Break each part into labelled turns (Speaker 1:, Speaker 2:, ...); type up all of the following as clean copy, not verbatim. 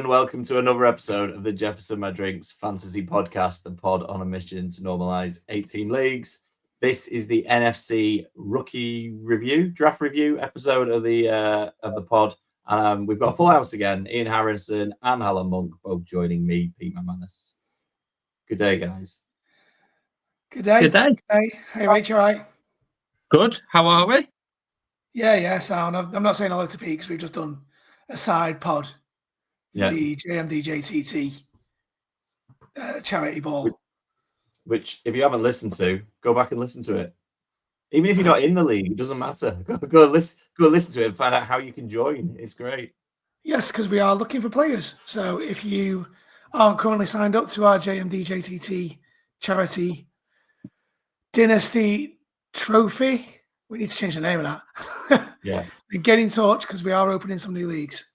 Speaker 1: and welcome to another episode of the Jefferson My Drinks Fantasy Podcast, the pod on a mission to normalise 8-team leagues. This is the NFC Rookie Review, Draft Review episode of the pod. We've got a full house again. Ian Harrison and Alan Monk both joining me, Pete McManus. Good day, guys.
Speaker 2: Good day.
Speaker 3: Good day.
Speaker 2: Hey, Rach, you all right?
Speaker 3: Good. How are we?
Speaker 2: Yeah, sound. I'm not saying hello to Pete because we've just done a side pod.
Speaker 1: Yeah.
Speaker 2: The JMD charity ball.
Speaker 1: Which, if you haven't listened to, go back and listen to it. Even if you're not in the league, it doesn't matter. Go listen to it and find out how you can join. It's great.
Speaker 2: Yes, because we are looking for players. So if you aren't currently signed up to our JMD charity Dynasty Trophy, we need to change the name of that.
Speaker 1: Yeah.
Speaker 2: And get in touch because we are opening some new leagues.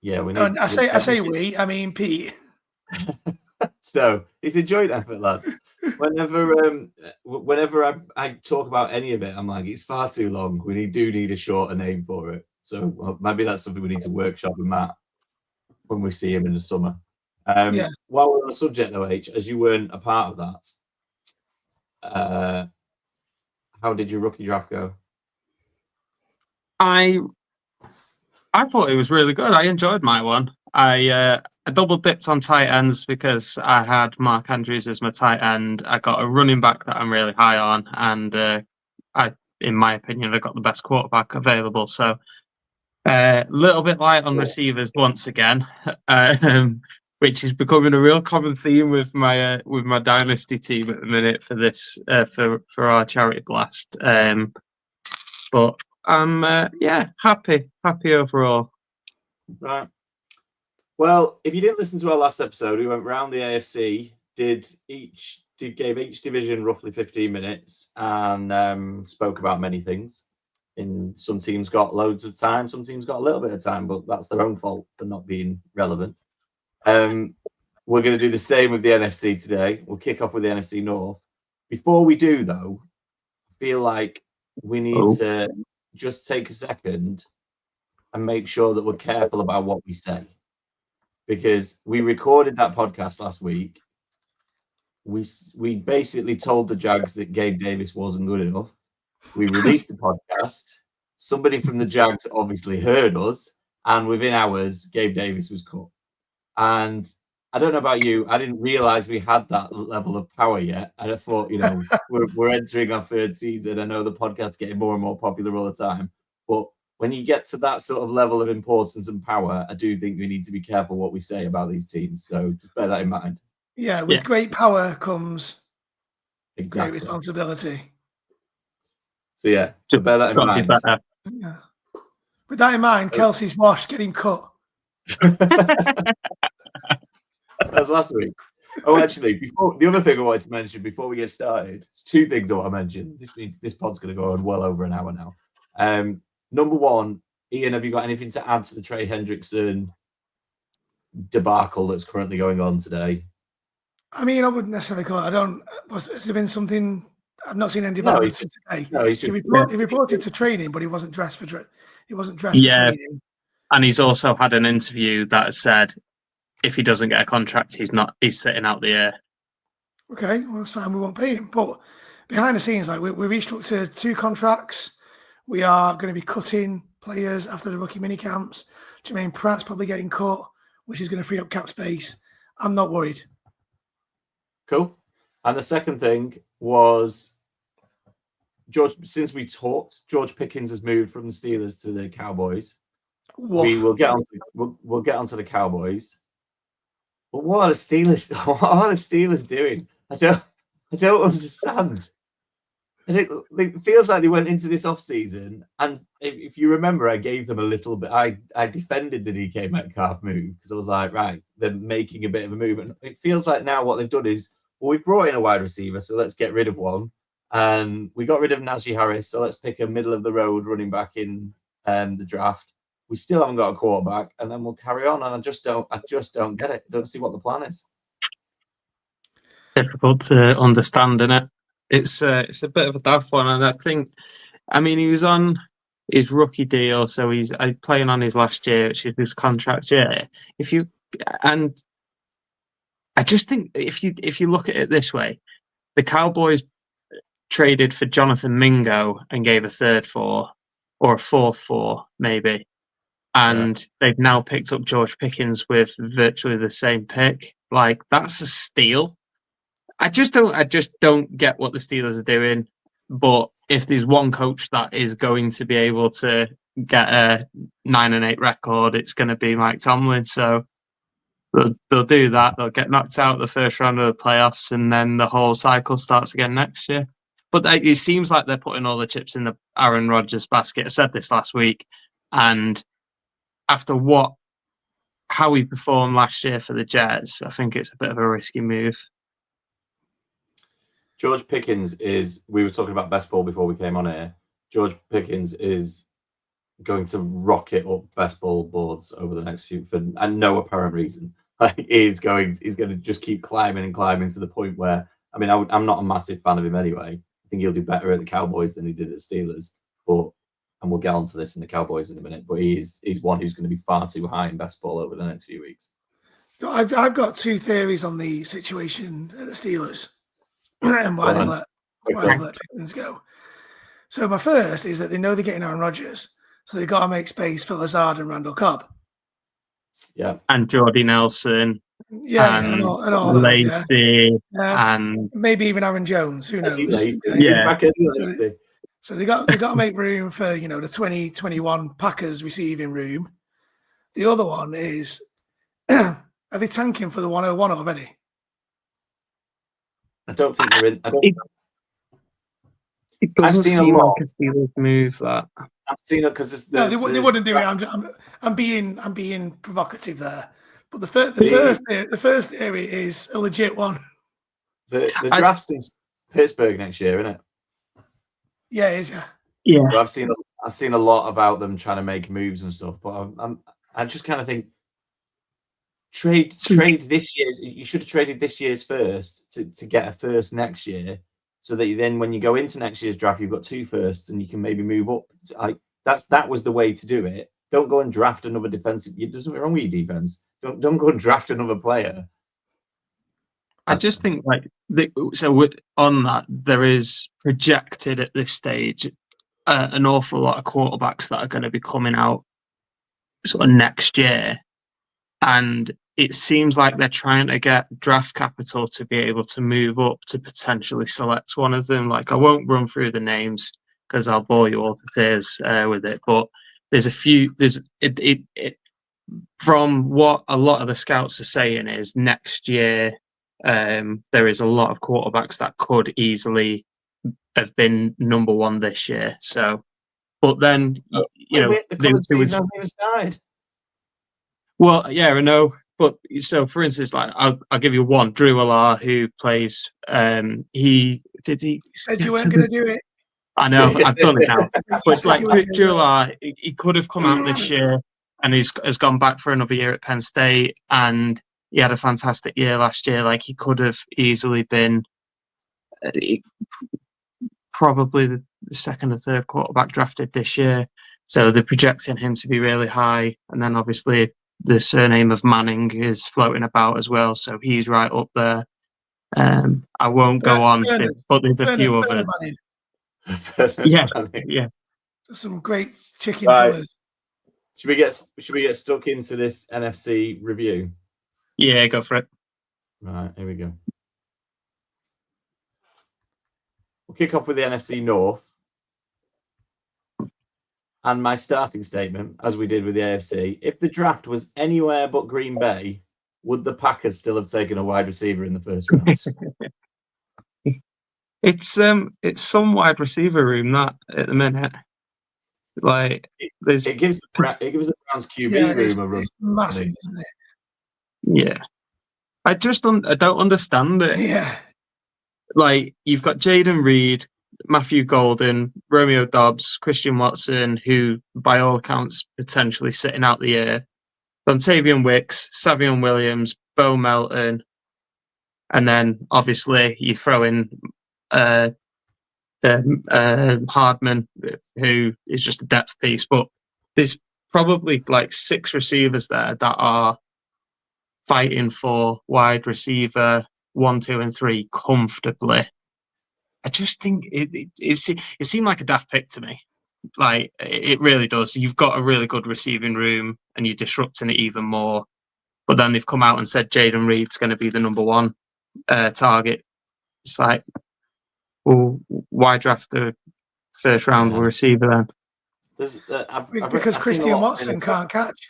Speaker 1: Yeah, we need.
Speaker 2: And I say we. I mean Pete.
Speaker 1: No, it's a joint effort, lad. Whenever I talk about any of it, I'm like, it's far too long. We do need a shorter name for it. So maybe that's something we need to workshop with Matt when we see him in the summer.
Speaker 2: Yeah.
Speaker 1: While we're on the subject, though, H, as you weren't a part of that, how did your rookie draft go?
Speaker 3: I thought it was really good. I enjoyed my one. I double dipped on tight ends because I had Mark Andrews as my tight end. I got a running back that I'm really high on, and in my opinion, I got the best quarterback available. So a little bit light on receivers once again, which is becoming a real common theme with my dynasty team at the minute for this for our charity blast. But I'm happy overall.
Speaker 1: Right. Well, if you didn't listen to our last episode, we went round the AFC, gave each division roughly 15 minutes and spoke about many things. Some teams got loads of time, some teams got a little bit of time, but that's their own fault for not being relevant. We're going to do the same with the NFC today. We'll kick off with the NFC North. Before we do, though, I feel like we need to just take a second and make sure that we're careful about what we say. Because we recorded that podcast last week. We basically told the Jags that Gabe Davis wasn't good enough. We released the podcast. Somebody from the Jags obviously heard us, and within hours, Gabe Davis was cut. And I don't know about you, I didn't realize we had that level of power yet. And I thought, we're entering our third season. I know the podcast's getting more and more popular all the time, but when you get to that sort of level of importance and power, I do think we need to be careful what we say about these teams. So just bear that in mind.
Speaker 2: Yeah, with great power comes great
Speaker 1: Exactly.
Speaker 2: responsibility.
Speaker 1: So bear that in mind.
Speaker 2: Yeah. With that in mind, Kelsey's wash, get him cut.
Speaker 1: That's last week. Oh, actually, the other thing I wanted to mention before we get started, it's two things I want to mention. This means this pod's going to go on well over an hour now. Number one, Ian, have you got anything to add to the Trey Hendrickson debacle that's currently going on today?
Speaker 2: I mean, I wouldn't necessarily call it. Has there been something? I've not seen any developments today.
Speaker 1: No,
Speaker 2: he reported to training, but he wasn't dressed for training. For training.
Speaker 3: And he's also had an interview that said if he doesn't get a contract, he's sitting out the year.
Speaker 2: Okay, well that's fine. We won't pay him. But behind the scenes, like we restructured 2 contracts. We are going to be cutting players after the rookie mini camps. Jermaine Pratt's probably getting cut, which is going to free up cap space. I'm not worried.
Speaker 1: Cool. And the second thing was George. Since we talked, George Pickens has moved from the Steelers to the Cowboys. We'll get onto the Cowboys. But what are the Steelers doing? I don't understand. It feels like they went into this offseason, and if you remember, I gave them a little bit. I defended the DK Metcalf move because I was like, right, they're making a bit of a move. And it feels like now what they've done is, well, we've brought in a wide receiver, so let's get rid of one. And we got rid of Najee Harris, so let's pick a middle-of-the-road running back in the draft. We still haven't got a quarterback, and then we'll carry on. And I just don't get it. I don't see what the plan is.
Speaker 3: Difficult to understand, isn't it? It's a bit of a daft one, and I think, I mean, he was on his rookie deal, so he's playing on his last year, which is his contract year. And I just think if you look at it this way, the Cowboys traded for Jonathan Mingo and gave a third for, or a fourth for, maybe. And they've now picked up George Pickens with virtually the same pick. Like, that's a steal. I just don't get what the Steelers are doing. But if there's one coach that is going to be able to get a 9-8 record, it's going to be Mike Tomlin. So they'll do that. They'll get knocked out the first round of the playoffs, and then the whole cycle starts again next year. But it seems like they're putting all the chips in the Aaron Rodgers basket. I said this last week, and after how he performed last year for the Jets, I think it's a bit of a risky move.
Speaker 1: George Pickens we were talking about best ball before we came on here. George Pickens is going to rocket up best ball boards over the next few, and no apparent reason. Like, he's going to just keep climbing and climbing to the point where, I mean, I'm not a massive fan of him anyway. I think he'll do better at the Cowboys than he did at Steelers, and we'll get onto this in the Cowboys in a minute, but he's one who's going to be far too high in best ball over the next few weeks.
Speaker 2: I've got two theories on the situation at the Steelers and why they let Pickens go. So my first is that they know they're getting Aaron Rodgers, so they've got to make space for Lazard and Randall Cobb.
Speaker 1: Yeah.
Speaker 3: And Jordy Nelson.
Speaker 2: Yeah, and all
Speaker 3: Lacey.
Speaker 2: Yeah.
Speaker 3: And
Speaker 2: maybe even Aaron Jones, who knows?
Speaker 3: Yeah.
Speaker 2: So they got to make room for, the 2021 Packers receiving room. The other one is, are they tanking for the 101 already?
Speaker 1: I don't think they're in.
Speaker 3: It doesn't seem like a Steelers move, that.
Speaker 1: I've seen it because
Speaker 2: they wouldn't do it. I'm being provocative there, but the first theory is a legit one.
Speaker 1: The draft's in Pittsburgh next year, isn't it?
Speaker 2: Yeah, it is.
Speaker 3: Yeah.
Speaker 1: So I've seen a lot about them trying to make moves and stuff, but I just kind of think trade this year's. You should have traded this year's first to get a first next year, so that then when you go into next year's draft, you've got 2 firsts and you can maybe move up. That was the way to do it. Don't go and draft another defensive. There's something wrong with your defense. Don't go and draft another player.
Speaker 3: I just think on that, there is projected at this stage an awful lot of quarterbacks that are going to be coming out sort of next year, and it seems like they're trying to get draft capital to be able to move up to potentially select one of them. Like, I won't run through the names because I'll bore you all to tears with it, but there's a few. From what a lot of the scouts are saying is next year. There is a lot of quarterbacks that could easily have been number one this year. So, but then
Speaker 1: the college season hasn't even started.
Speaker 3: Well, yeah, I know. But so, for instance, like I'll give you one. Drew Allar, who plays, he
Speaker 2: said you weren't going to do it.
Speaker 3: I know, I've done it now. But it's like Drew Allar, he could have come out this year, and has gone back for another year at Penn State, and he had a fantastic year last year. Like, he could have easily been probably the second or third quarterback drafted this year. So they're projecting him to be really high. And then obviously the surname of Manning is floating about as well. So he's right up there. I won't go on, but there's a few others. Yeah.
Speaker 2: Some great chicken fillers.
Speaker 1: Should we get stuck into this NFC review?
Speaker 3: Yeah, go for it.
Speaker 1: Right, here we go. We'll kick off with the NFC North. And my starting statement, as we did with the AFC, if the draft was anywhere but Green Bay, would the Packers still have taken a wide receiver in the first round?
Speaker 3: It's some wide receiver room that at the minute. Like,
Speaker 1: it gives the Browns QB room a run.
Speaker 2: It's massive, isn't it?
Speaker 3: Yeah. I don't understand it.
Speaker 2: Yeah.
Speaker 3: Like, you've got Jaden Reed, Matthew Golden, Romeo Dobbs, Christian Watson, who, by all accounts, potentially sitting out the year, Dontavian Wicks, Savion Williams, Bo Melton, and then, obviously, you throw in Hardman, who is just a depth piece. But there's probably like 6 receivers there that are fighting for wide receiver 1, 2, and 3 comfortably. I just think it seemed like a daft pick to me. Like, it really does. You've got a really good receiving room and you're disrupting it even more. But then they've come out and said Jaden Reed's going to be the number 1 target. It's like, well, why draft a first round receiver then?
Speaker 2: Because Christian Watson can't catch.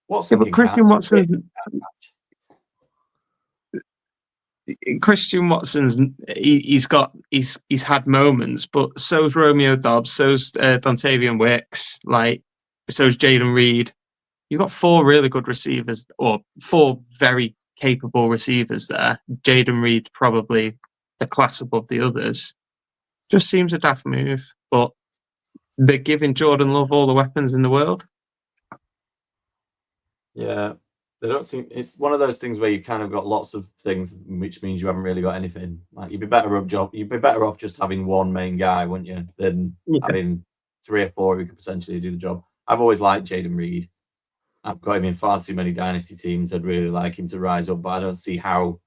Speaker 1: Watson
Speaker 3: but Christian Watson's he's had moments, but so's Romeo Dobbs, so's Dontavian Wicks, like so's Jaden Reed. You've got 4 really good receivers, or 4 very capable receivers there. Jaden Reed probably the class above the others. Just seems a daft move, but they're giving Jordan Love all the weapons in the world.
Speaker 1: Yeah. They don't seem. It's one of those things where you kind of got lots of things, which means you haven't really got anything. Like you'd be better off just having one main guy, wouldn't you, than having 3 or 4 who could potentially do the job. I've always liked Jaden Reed. I've got him in far too many dynasty teams. I'd really like him to rise up, but I don't see how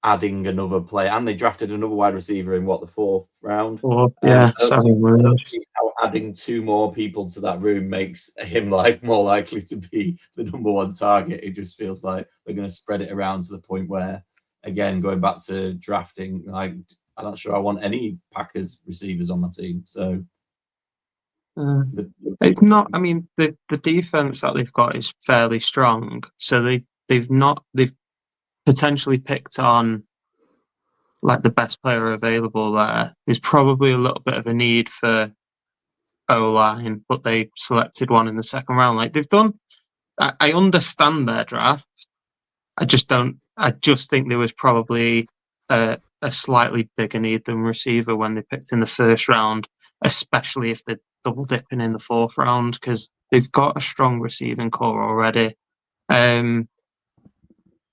Speaker 1: adding another player, and they drafted another wide receiver in the 4th round.
Speaker 3: I
Speaker 1: don't see how adding 2 more people to that room makes him more likely to be the number 1 target. It just feels like they're going to spread it around to the point where, again, going back to drafting, like I'm not sure I want any Packers receivers on my team. So
Speaker 3: it's not. I mean, the defense that they've got is fairly strong, so they've potentially picked on like the best player available there. There's probably a little bit of a need for O-line, but they selected one in the 2nd round. Like they've done. I understand their draft. I just think there was probably a slightly bigger need than receiver when they picked in the 1st round, especially if they're double dipping in the 4th round, because they've got a strong receiving core already.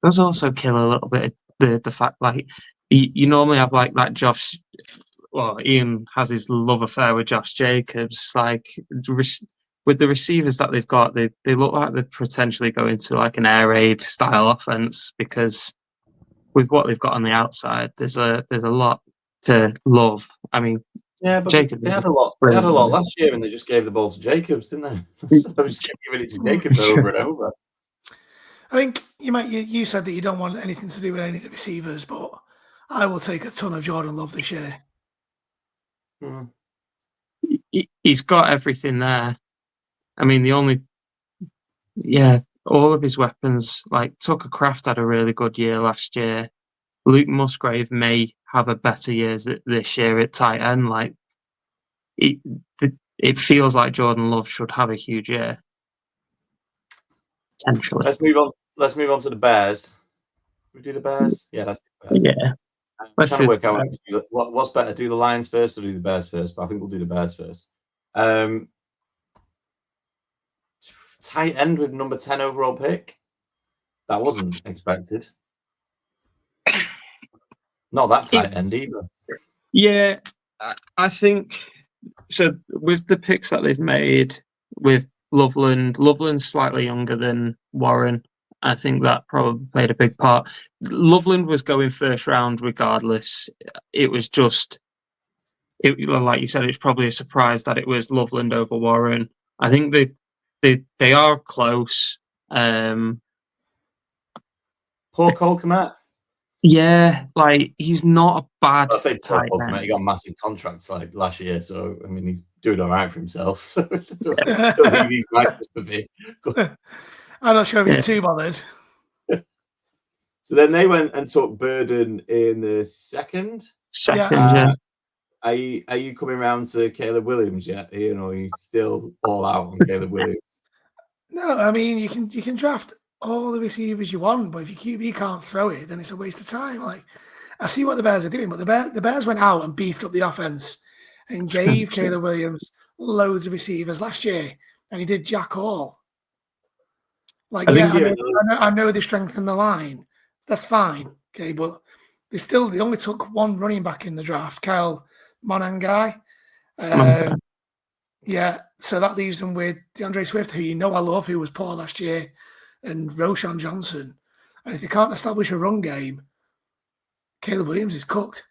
Speaker 3: Does also kill a little bit of the fact, like you normally have like Josh. Well, Ian has his love affair with Josh Jacobs. Like with the receivers that they've got, they look like they're potentially going to like an air raid style offense, because with what they've got on the outside, there's a lot to love. I mean,
Speaker 1: yeah, but
Speaker 3: Jacobs
Speaker 1: they had a lot. They had a lot last year, and they just gave the ball to Jacobs, didn't they? So just kept giving it to Jacobs over and over.
Speaker 2: I think you said that you don't want anything to do with any of the receivers, but I will take a ton of Jordan Love this year.
Speaker 3: He's got everything there. I mean, all of his weapons. Like Tucker Kraft had a really good year last year. Luke Musgrave may have a better year this year at tight end. Like it feels like Jordan Love should have a huge year. Potentially.
Speaker 1: Let's move on to the Bears. We do the Bears? Yeah, let's do the Bears.
Speaker 3: Yeah.
Speaker 1: Let's trying to work out what's better, do the Lions first or do the Bears first, but I think we'll do the Bears first. Tight end with number 10 overall pick. That wasn't expected. Not that tight end either.
Speaker 3: Yeah, I think so. With the picks that they've made with Loveland's slightly younger than Warren. I think that probably played a big part. Loveland was going 1st round regardless. It was just, like you said, it's probably a surprise that it was Loveland over Warren. I think they are close.
Speaker 1: Poor Cole Kmet.
Speaker 3: Yeah, like he's not a bad.
Speaker 1: I say Cole Kmet. He got massive contracts like last year, so I mean he's doing all right for himself. So I don't think he's nice to be.
Speaker 2: I'm not sure if he's too bothered.
Speaker 1: So then they went and took Burden in the 2nd.
Speaker 3: Yeah.
Speaker 1: Are you coming around to Caleb Williams yet? You know, he's still all out on Caleb Williams.
Speaker 2: No, I mean you can draft all the receivers you want, but if your QB can't throw it, then it's a waste of time. Like I see what the Bears are doing, but the Bears went out and beefed up the offense and gave Caleb Williams loads of receivers last year, and he did jack all. Like I know they strengthened the line. That's fine, okay, but They only took one running back in the draft, Kyle Monangai. Yeah, so that leaves them with DeAndre Swift, who I love, who was poor last year, and Roshan Johnson. And if they can't establish a run game, Caleb Williams is cooked.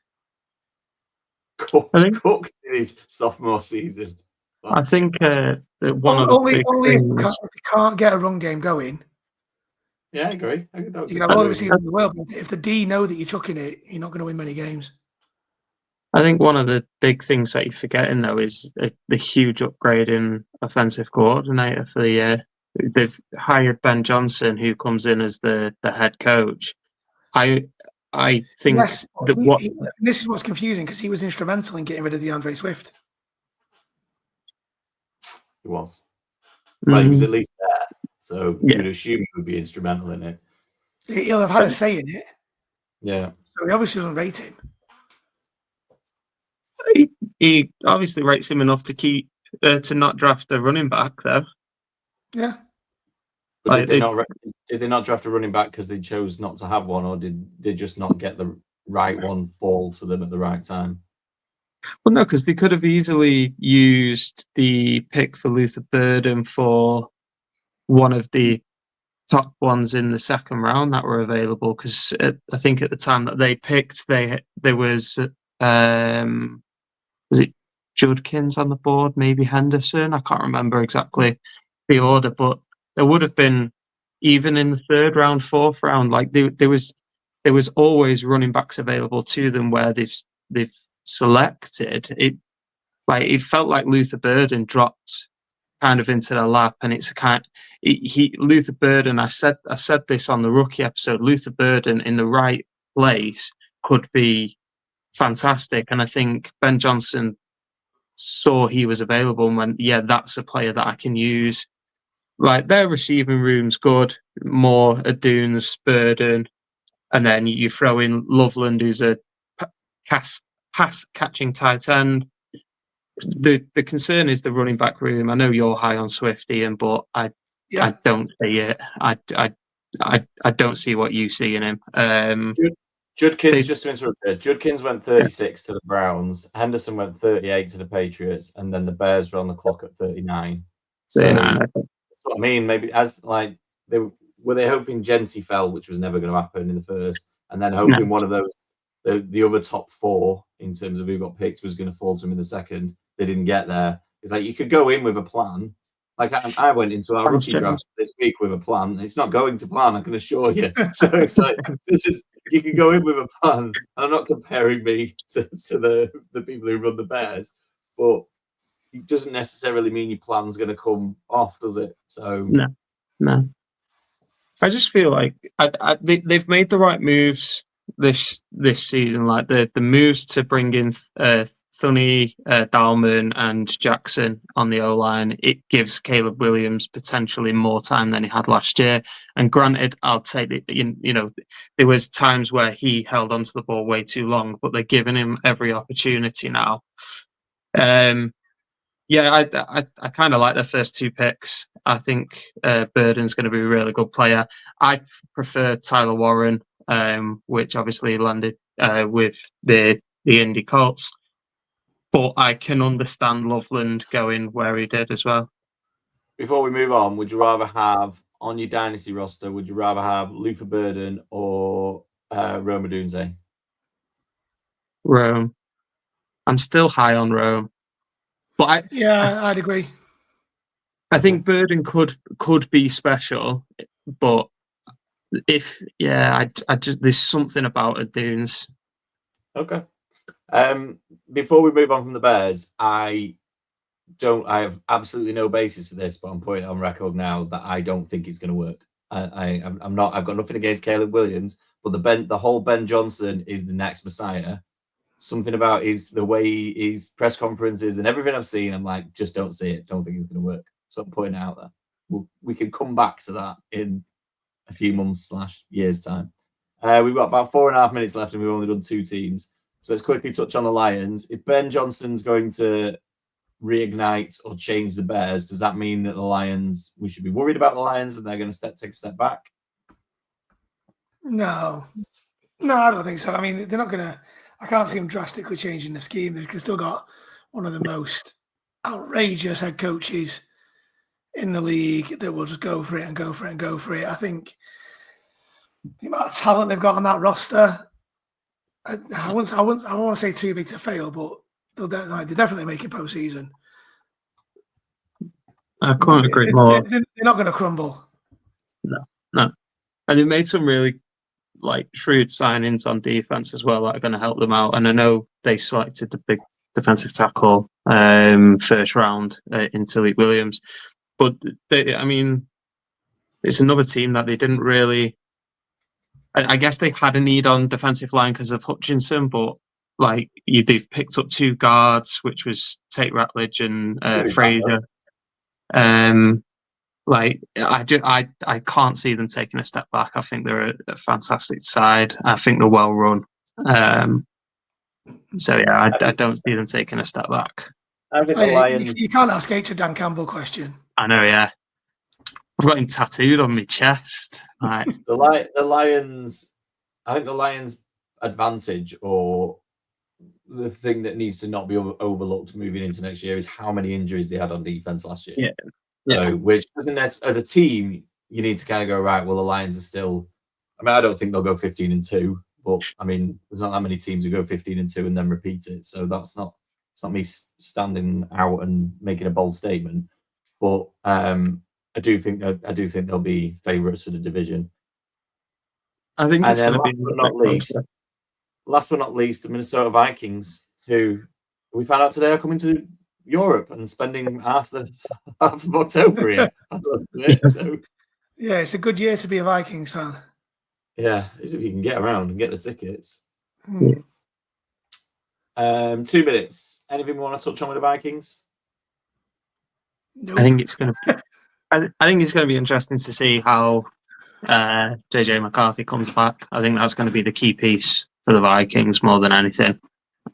Speaker 1: Cooked in his sophomore season.
Speaker 3: I think that one of
Speaker 2: only
Speaker 3: the big
Speaker 2: if
Speaker 3: things.
Speaker 2: you can't get a run game going.
Speaker 1: Yeah, I agree.
Speaker 2: You can have all the receivers in the world, but if the D know that you're chucking it, you're not going to win many games.
Speaker 3: I think one of the big things that you're forgetting, though, is the huge upgrade in offensive coordinator for the year. They've hired Ben Johnson, who comes in as the head coach. I think
Speaker 2: this is what's confusing, because he was instrumental in getting rid of DeAndre Swift.
Speaker 1: He was. Well, he was at least there, so you'd assume he would be instrumental in it.
Speaker 2: He'll have had a say in it.
Speaker 1: Yeah.
Speaker 2: So he obviously doesn't rate him.
Speaker 3: He obviously rates him enough to keep to not draft a running back, though.
Speaker 2: Yeah.
Speaker 1: But did they not draft a running back because they chose not to have one, or did they just not get the right one fall to them at the right time?
Speaker 3: Well, no, because they could have easily used the pick for Luther Burden for one of the top ones in the second round that were available. Because I think at the time that they picked, there was it Judkins on the board, maybe Henderson? I can't remember exactly the order, but there would have been, even in the third round, fourth round, like there was always running backs available to them where they've selected it. Like, it felt like Luther Burden dropped kind of into their lap, and it's Luther Burden. I said this on the rookie episode. Luther Burden in the right place could be fantastic, and I think Ben Johnson saw he was available and went, yeah, that's a player that I can use. Like, their receiving room's good, more Adunes, Burden, and then you throw in Loveland, who's a pass catching tight end. The concern is the running back room. I know you're high on Swift, Ian, but I don't see it. I don't see what you see in him.
Speaker 1: Judkins, just to interrupt there, Judkins went 36 to the Browns, Henderson went 38 to the Patriots, and then the Bears were on the clock at 39. So
Speaker 3: 39,
Speaker 1: that's what I mean. Maybe as like they were hoping Genty fell, which was never going to happen in the first, and then hoping one of those the other top four in terms of who got picked was going to fall to him in the second. They didn't get there. It's like you could go in with a plan. Like I went into our rookie draft this week with a plan. It's not going to plan, I can assure you. So it's like you can go in with a plan. And I'm not comparing me to the people who run the Bears, but it doesn't necessarily mean your plan's going to come off, does it? So
Speaker 3: no. I just feel like they've made the right moves this season. Like the moves to bring in Thuney, Dalman, and Jackson on the O-line. It gives Caleb Williams potentially more time than he had last year. And granted, I'll take it. You know, there was times where he held onto the ball way too long, but they're giving him every opportunity now. Yeah, I kind of like their first two picks. I think Burden's going to be a really good player. I prefer Tyler Warren, which obviously landed with the Indy Colts. But I can understand Loveland going where he did as well.
Speaker 1: Before we move on, would you rather have on your dynasty roster, would you rather have Luther Burden or Rome Odunze?
Speaker 3: Rome. I'm still high on Rome. But
Speaker 2: I'd agree.
Speaker 3: I think Burden could be special, but I just there's something about Adunes.
Speaker 1: Okay. Before we move on from the Bears, I have absolutely no basis for this, but I'm putting it on record now that I don't think it's going to work. I'm not. I've got nothing against Caleb Williams, but the whole Ben Johnson is the next Messiah. Something about the way his press conferences and everything I've seen, I'm like, just don't see it. Don't think it's going to work. So I'm putting it out there. We can come back to that in a few months / years time. We've got about 4.5 minutes left, and we've only done 2 teams. So let's quickly touch on the Lions. If Ben Johnson's going to reignite or change the Bears, does that mean that the Lions, we should be worried about the Lions and they're going to take a step back?
Speaker 2: No. No, I don't think so. I mean, they're not going to. I can't see them drastically changing the scheme. They've still got one of the most outrageous head coaches in the league that will just go for it and go for it and go for it. I think the amount of talent they've got on that roster, I won't want to say too big to fail, but they're definitely making postseason.
Speaker 3: I couldn't agree more.
Speaker 2: They're not going to crumble.
Speaker 3: No. And they made some really shrewd signings on defense as well that are going to help them out. And I know they selected the big defensive tackle first round in Talik Williams, but it's another team that they didn't really. I guess they had a need on defensive line because of Hutchinson, but they've picked up 2 guards, which was Tate Ratledge and Frazier. I can't see them taking a step back. I think they're a fantastic side. I think they're well run. I don't see them taking a step back.
Speaker 1: I think the Lions.
Speaker 2: You can't ask H a Dan Campbell question.
Speaker 3: I know, yeah. I've got him tattooed on my chest. Right.
Speaker 1: The Lions. I think the Lions' advantage, or the thing that needs to not be overlooked moving into next year, is how many injuries they had on defense last year.
Speaker 3: Yeah.
Speaker 1: So, which doesn't, as a team, you need to kind of go, right, well, the Lions are still. I mean, I don't think they'll go 15-2, but I mean, there's not that many teams who go 15-2 and then repeat it. So it's not me standing out and making a bold statement, but I do think they'll be favourites for the division.
Speaker 3: I think it's going to be
Speaker 1: last but not least, the Minnesota Vikings, who we found out today are coming to Europe and spending half of October here. So,
Speaker 2: yeah, it's a good year to be a Vikings fan.
Speaker 1: Yeah, is if you can get around and get the tickets.
Speaker 2: 2
Speaker 1: minutes. Anything we want to touch on with the Vikings?
Speaker 2: Nope.
Speaker 3: I think it's going to be interesting to see how JJ McCarthy comes back. I think that's going to be the key piece for the Vikings more than anything.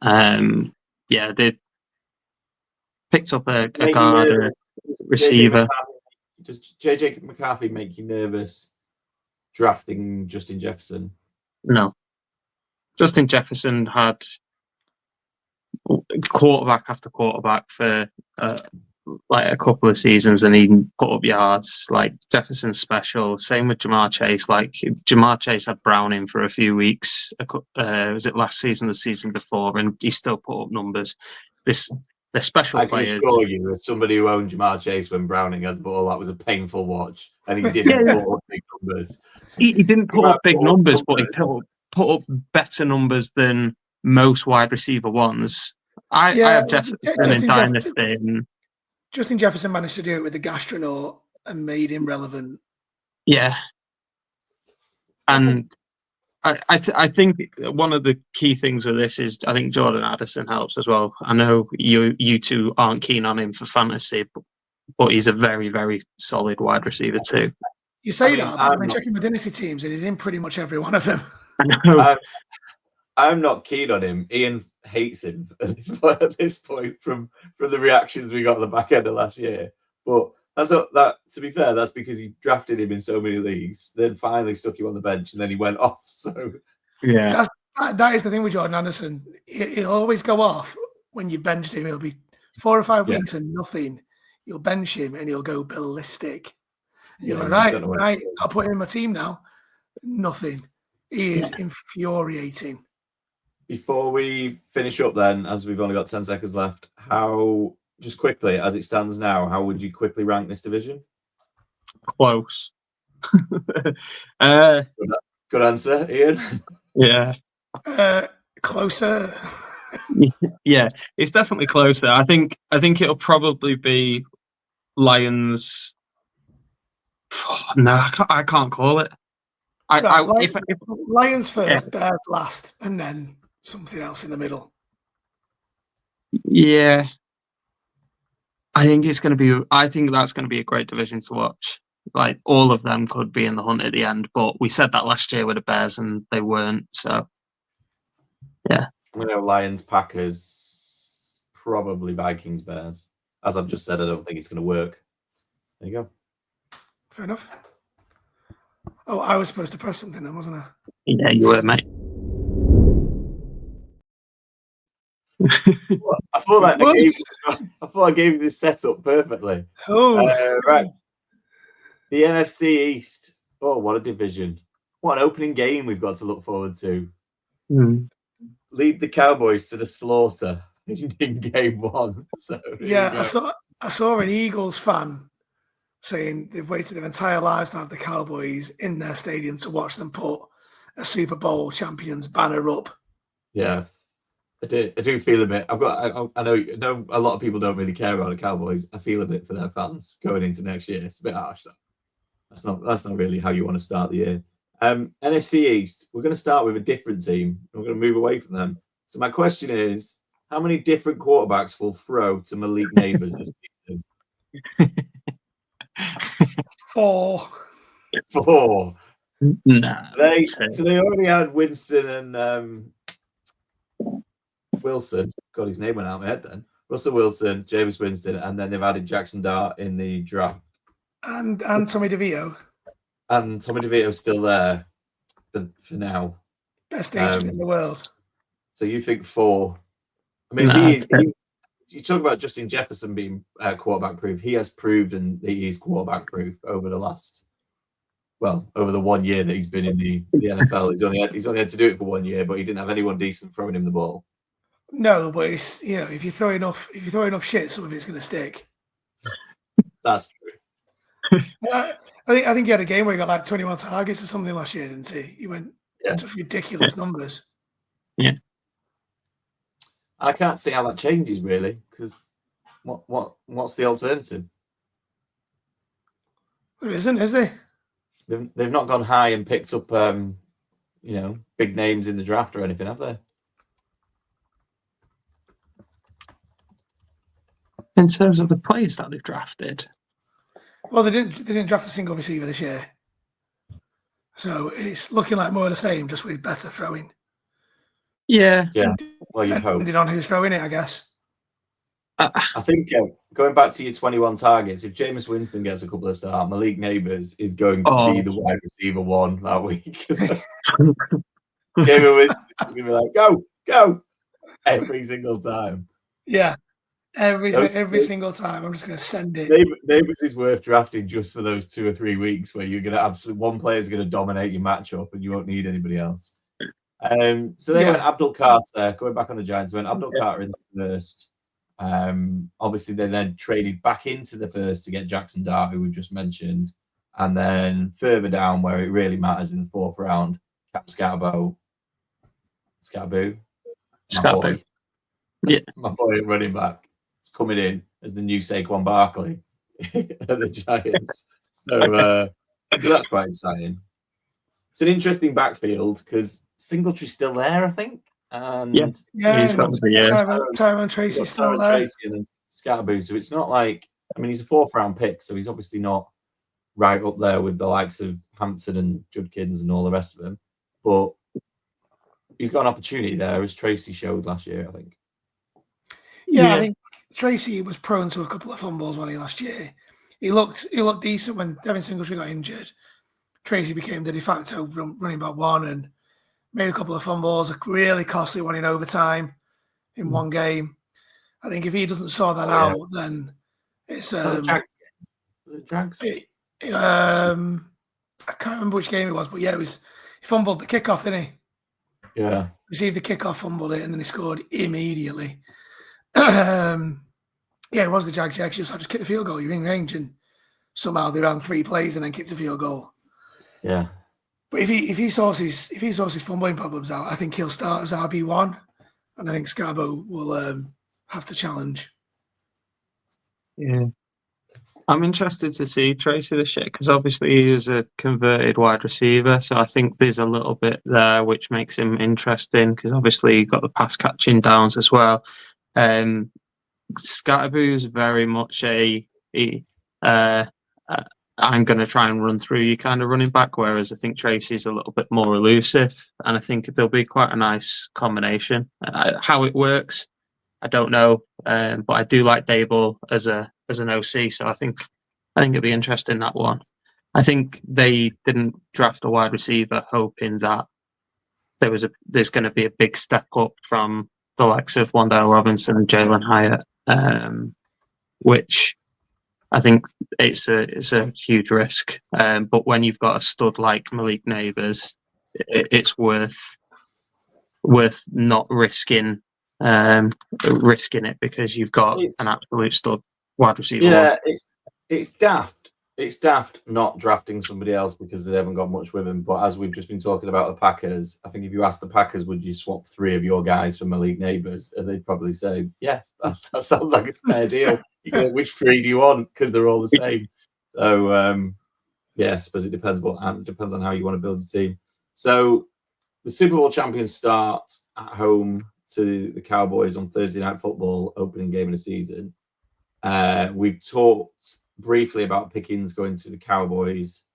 Speaker 3: They picked up a guard, a receiver.
Speaker 1: Does JJ McCarthy make you nervous drafting Justin Jefferson?
Speaker 3: No. Justin Jefferson had quarterback after quarterback for a couple of seasons, and he put up yards. Jefferson's special. Same with Jamar Chase. Jamar Chase had Browning for a few weeks. Was it last season, the season before, and he still put up numbers. They're special players.
Speaker 1: I can assure you, as somebody who owned Jamar Chase when Browning had the ball, that was a painful watch, and he didn't put up big numbers.
Speaker 3: He didn't put up big numbers, but he put up better numbers than most wide receiver ones. I have Jefferson in Dynasty.
Speaker 2: Justin Jefferson managed to do it with the gastronaut and made him relevant.
Speaker 3: Yeah. And I think one of the key things with this is I think Jordan Addison helps as well. I know you two aren't keen on him for fantasy, but he's a very, very solid wide receiver too.
Speaker 2: You say that, but I've been checking with dynasty teams and he's in pretty much every one of them.
Speaker 3: I know.
Speaker 1: I'm not keen on him. Ian hates him at this point from the reactions we got at the back end of last year. But to be fair, that's because he drafted him in so many leagues, then finally stuck him on the bench, and then he went off. So
Speaker 3: yeah,
Speaker 2: that is the thing with Jordan Anderson. He'll always go off when you benched him. It'll be 4 or 5 weeks and nothing. You'll bench him and he'll go ballistic. You're right. I'll put him in my team now. Nothing. He is infuriating.
Speaker 1: Before we finish up then, as we've only got 10 seconds left, how, just quickly, as it stands now, how would you quickly rank this division?
Speaker 3: Close.
Speaker 1: Good answer, Ian.
Speaker 3: Yeah.
Speaker 2: Closer.
Speaker 3: Yeah, it's definitely closer. I think it'll probably be Lions. No, I can't call it.
Speaker 2: Lions first, Bears last, and then something else in the middle.
Speaker 3: Yeah, I think that's going to be a great division to watch. All of them could be in the hunt at the end, but we said that last year with the Bears, and they weren't. So, yeah.
Speaker 1: Lions, Packers, probably Vikings, Bears. As I've just said, I don't think it's going to work. There you go.
Speaker 2: Fair enough. Oh, I was supposed to press something then, wasn't I?
Speaker 3: Yeah, you were, mate.
Speaker 1: I thought like
Speaker 2: Whoops.
Speaker 1: I gave you this setup perfectly.
Speaker 2: Oh,
Speaker 1: Right. The NFC East. Oh, what a division. What an opening game we've got to look forward to. Lead the Cowboys to the slaughter in game one. So
Speaker 2: yeah. I saw an Eagles fan saying they've waited their entire lives to have the Cowboys in their stadium to watch them put a Super Bowl champions banner up.
Speaker 1: Yeah, I do feel a bit. I know a lot of people don't really care about the Cowboys. I feel a bit for their fans going into next year. It's a bit harsh. That's not really how you want to start the year. NFC East. We're going to start with a different team. We're going to move away from them. So my question is, how many different quarterbacks will throw to Malik Neighbors this season?
Speaker 2: 4.
Speaker 1: 4.
Speaker 3: No.
Speaker 1: So they already had Winston and Wilson. God, his name went out of my head then. Russell Wilson, Jameis Winston, and then they've added Jackson Dart in the draft.
Speaker 2: And Tommy DeVito.
Speaker 1: And Tommy DeVito's still there for now.
Speaker 2: Best agent in the world.
Speaker 1: So you think 4? I mean, you talk about Justin Jefferson being quarterback proof. He has proven that he is quarterback proof over the 1 year that he's been in the NFL. He's only had to do it for 1 year, but he didn't have anyone decent throwing him the ball.
Speaker 2: No, but it's, if you throw enough shit, some of it's going to stick.
Speaker 1: That's true.
Speaker 2: I think he had a game where he got like 21 targets or something last year, didn't he? He went just ridiculous numbers.
Speaker 3: Yeah.
Speaker 1: I can't see how that changes really, because what's the alternative?
Speaker 2: There isn't, is there?
Speaker 1: They've not gone high and picked up big names in the draft or anything, have they?
Speaker 3: In terms of the players that they've drafted.
Speaker 2: Well, they didn't draft a single receiver this year. So it's looking like more of the same, just with better throwing.
Speaker 3: Yeah.
Speaker 1: Yeah. Well, you hope.
Speaker 2: Depending on who's throwing it, I guess.
Speaker 1: I think going back to your 21 targets, if Jameis Winston gets a couple of starts, Malik Neighbors is going to be the wide receiver 1 that week. Jameis Winston's going to be like, go, every single time.
Speaker 2: Yeah. Every single time, I'm just going to send it.
Speaker 1: Neighbors is worth drafting just for those 2 or 3 weeks where you're going to one player is going to dominate your matchup and you won't need anybody else. So they went Abdul Carter, going back on the Giants, went Abdul Carter in the first. Obviously, they then traded back into the first to get Jackson Dart, who we've just mentioned. And then further down, where it really matters in the 4th round, Cam Scatterbo. My boy running back. It's coming in as the new Saquon Barkley at the Giants. So that's quite exciting. It's an interesting backfield because Singletary's still there, I think. And
Speaker 2: Tyrone Tracy's still there.
Speaker 1: Tracy and then Scatterbo. So it's not like, he's a 4th round pick, so he's obviously not right up there with the likes of Hampton and Judkins and all the rest of them. But he's got an opportunity there, as Tracy showed last year, I think.
Speaker 2: Yeah, I think Tracy was prone to a couple of fumbles last year. He looked decent when Devin Singletary got injured. Tracy became the de facto running back 1 and made a couple of fumbles, a really costly one in overtime in one game. I think if he doesn't sort that out, then it's I can't remember which game it was, but he fumbled the kickoff, didn't he?
Speaker 1: Yeah.
Speaker 2: Received the kickoff, fumbled it, and then he scored immediately. It was the Jags. Just kick the field goal. You're in range, and somehow they ran 3 plays and then kicked a field goal.
Speaker 1: Yeah.
Speaker 2: But if he sorts his fumbling problems out, I think he'll start as RB1, and I think Scarborough will have to challenge.
Speaker 3: Yeah, I'm interested to see Tracy this year because obviously he is a converted wide receiver, so I think there's a little bit there which makes him interesting because obviously he got the pass catching downs as well. Scatterbo is very much I'm going to try and run through you kind of running back, whereas I think Tracy's a little bit more elusive, and I think there'll be quite a nice combination. How it works, I don't know, but I do like Dable as an OC, so I think it'll be interesting, that one. I think they didn't draft a wide receiver hoping that there's going to be a big step up from the likes of Wan'Dale Robinson and Jalen Hyatt, which I think it's a huge risk. But when you've got a stud like Malik Neighbours, it's worth not risking it because you've got an absolute stud wide receiver.
Speaker 1: Yeah, it's daft. It's daft not drafting somebody else because they haven't got much with him. But as we've just been talking about the Packers, I think if you ask the Packers, would you swap 3 of your guys for Malik Neighbours? And they'd probably say, yeah, that sounds like it's a fair deal. You go, which 3 do you want? Because they're all the same. So, yeah, I suppose it depends on how you want to build your team. So the Super Bowl champions start at home to the Cowboys on Thursday Night Football, opening game of the season. We've talked briefly about Pickens going to the Cowboys.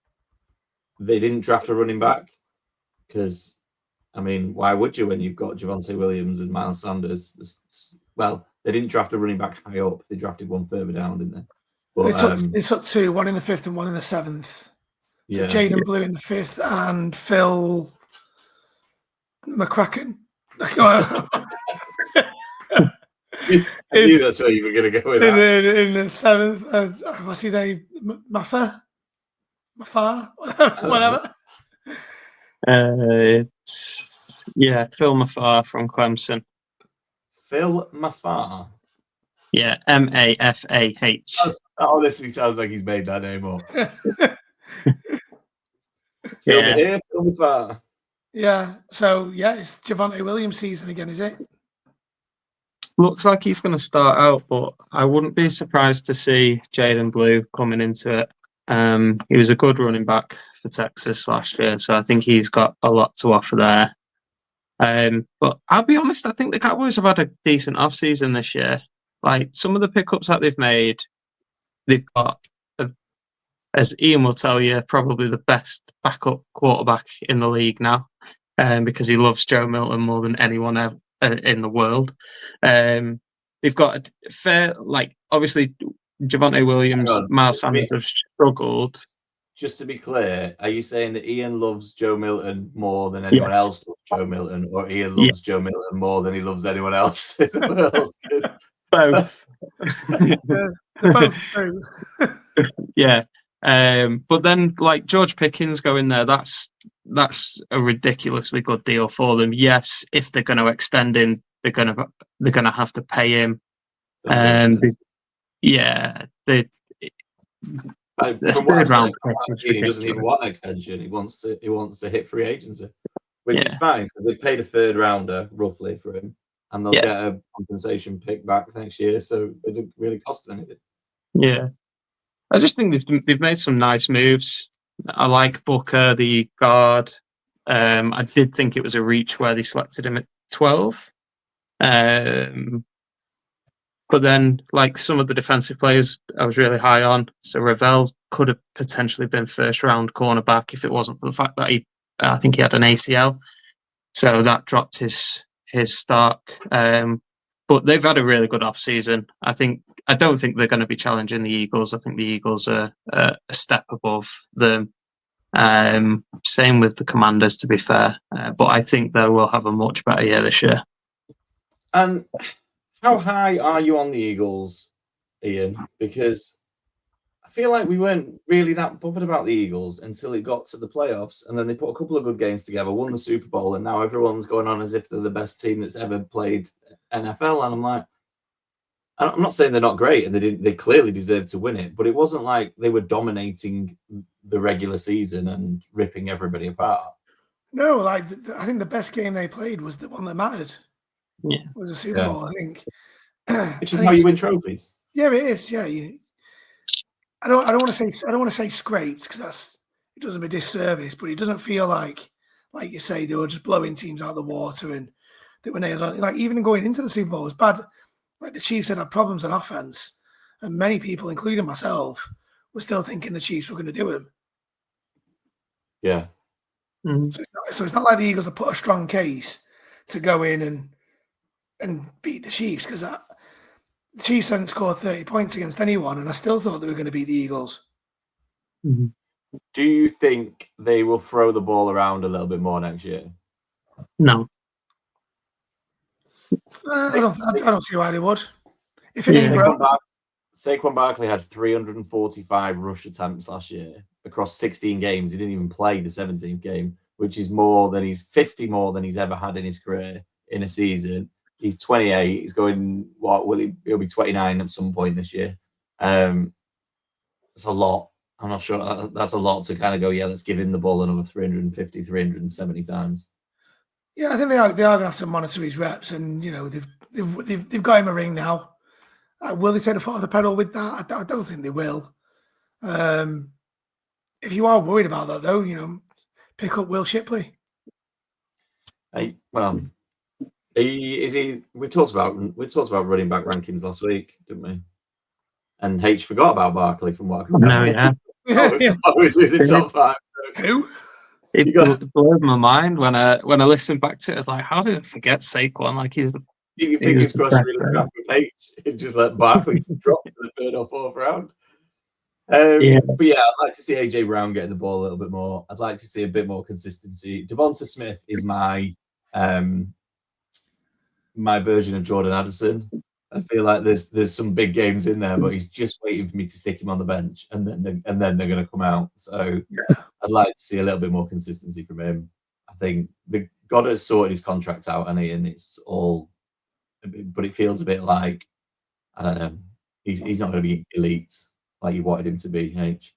Speaker 1: They didn't draft a running back because, I mean, why would you when you've got Javonte Williams and Miles Sanders? Well, they didn't draft a running back high up. They drafted one further down, didn't they? But,
Speaker 2: they took 2, one in the 5th and one in the 7th. So
Speaker 1: yeah.
Speaker 2: Jaden Blue in the 5th and Phil McCracken.
Speaker 1: I knew that's where you were going to go with that.
Speaker 2: In the 7th, what's his name? Mafar, whatever.
Speaker 3: Phil Mafar from Clemson.
Speaker 1: Phil Mafar?
Speaker 3: Yeah, Mafah.
Speaker 1: That honestly sounds like he's made that name up. Phil Mafar.
Speaker 2: Yeah, so it's Javonte Williams season again, is it?
Speaker 3: Looks like he's going to start out, but I wouldn't be surprised to see Jaden Blue coming into it. He was a good running back for Texas last year, so I think he's got a lot to offer there. But I'll be honest, I think the Cowboys have had a decent offseason this year. Like, some of the pickups that they've made, they've got, as Ian will tell you, probably the best backup quarterback in the league now, because he loves Joe Milton more than anyone ever in the world. They've got a fair, obviously Javonte Williams, Miles Sanders have struggled.
Speaker 1: Just to be clear, are you saying that Ian loves Joe Milton more than anyone else loves Joe Milton, or Ian loves Joe Milton more than he loves anyone else in the world?
Speaker 3: Both.
Speaker 2: They're both true.
Speaker 3: Yeah. But then, George Pickens going there, that's a ridiculously good deal for them. Yes, if they're going to extend him, they're going to have to pay him.
Speaker 1: From what I've said, he doesn't even want an extension. He wants to hit free agency, which is fine because they paid a 3rd rounder roughly for him, and they'll get a compensation pick back next year, so it didn't really cost them anything.
Speaker 3: Yeah. I just think they've made some nice moves. I like Booker, the guard. I did think it was a reach where they selected him at 12. But then, some of the defensive players I was really high on. So Ravel could have potentially been 1st round cornerback if it wasn't for the fact that I think he had an ACL. So that dropped his stock. But they've had a really good offseason. I don't think they're going to be challenging the Eagles. I think the Eagles are a step above them. Same with the Commanders, to be fair. But I think they will have a much better year this year.
Speaker 1: And how high are you on the Eagles, Ian? Because I feel like we weren't really that bothered about the Eagles until it got to the playoffs, and then they put a couple of good games together, won the Super Bowl, and now everyone's going on as if they're the best team that's ever played NFL. And I'm like, I'm not saying they're not great, and they clearly deserve to win it, but it wasn't like they were dominating the regular season and ripping everybody apart.
Speaker 2: No, I think the best game they played was the one that mattered.
Speaker 3: Yeah,
Speaker 2: it was a Super Bowl, I think.
Speaker 1: Which is how you win trophies.
Speaker 2: Yeah, it is. Yeah, I don't want to say scraped because it does them a disservice, but it doesn't feel like you say, they were just blowing teams out of the water and they were nailed on. Even going into the Super Bowl was bad. The Chiefs had problems on offense, and many people, including myself, were still thinking the Chiefs were going to do them.
Speaker 1: Yeah.
Speaker 3: Mm-hmm.
Speaker 2: So it's not like the Eagles have put a strong case to go in and beat the Chiefs, because the Chiefs hadn't scored 30 points against anyone, and I still thought they were going to beat the Eagles.
Speaker 3: Mm-hmm.
Speaker 1: Do you think they will throw the ball around a little bit more next year?
Speaker 3: No.
Speaker 2: I don't see why they would. If it ain't broke.
Speaker 1: Saquon Barkley had 345 rush attempts last year across 16 games. He didn't even play the 17th game, which is 50 more than he's ever had in his career in a season. He's 28. He's going, he'll be 29 at some point this year. That's a lot. I'm not sure. That's a lot to kind of go, yeah, let's give him the ball another 350, 370 times.
Speaker 2: Yeah, I think they are going to have to monitor his reps, and they've got him a ring now. Will they take the foot off the pedal with that? I don't think they will. If you are worried about that, though, pick up Will Shipley.
Speaker 1: We talked about running back rankings last week, didn't we? And H forgot about Barkley from what I can
Speaker 3: No, yeah.
Speaker 1: I was in the top 5.
Speaker 2: Who?
Speaker 3: It blew my mind when I listened back to it. I was like, how did I forget Saquon? Like
Speaker 1: you fingers crossed you look after H and just let Barkley drop to the 3rd or 4th round. But yeah, I'd like to see AJ Brown getting the ball a little bit more. I'd like to see a bit more consistency. Devonta Smith is my version of Jordan Addison. I feel like there's some big games in there, but he's just waiting for me to stick him on the bench, and then they're going to come out. So I'd like to see a little bit more consistency from him. I think God has sorted his contract out, and it's all, but it feels a bit like, I don't know, he's not going to be elite like you wanted him to be. H.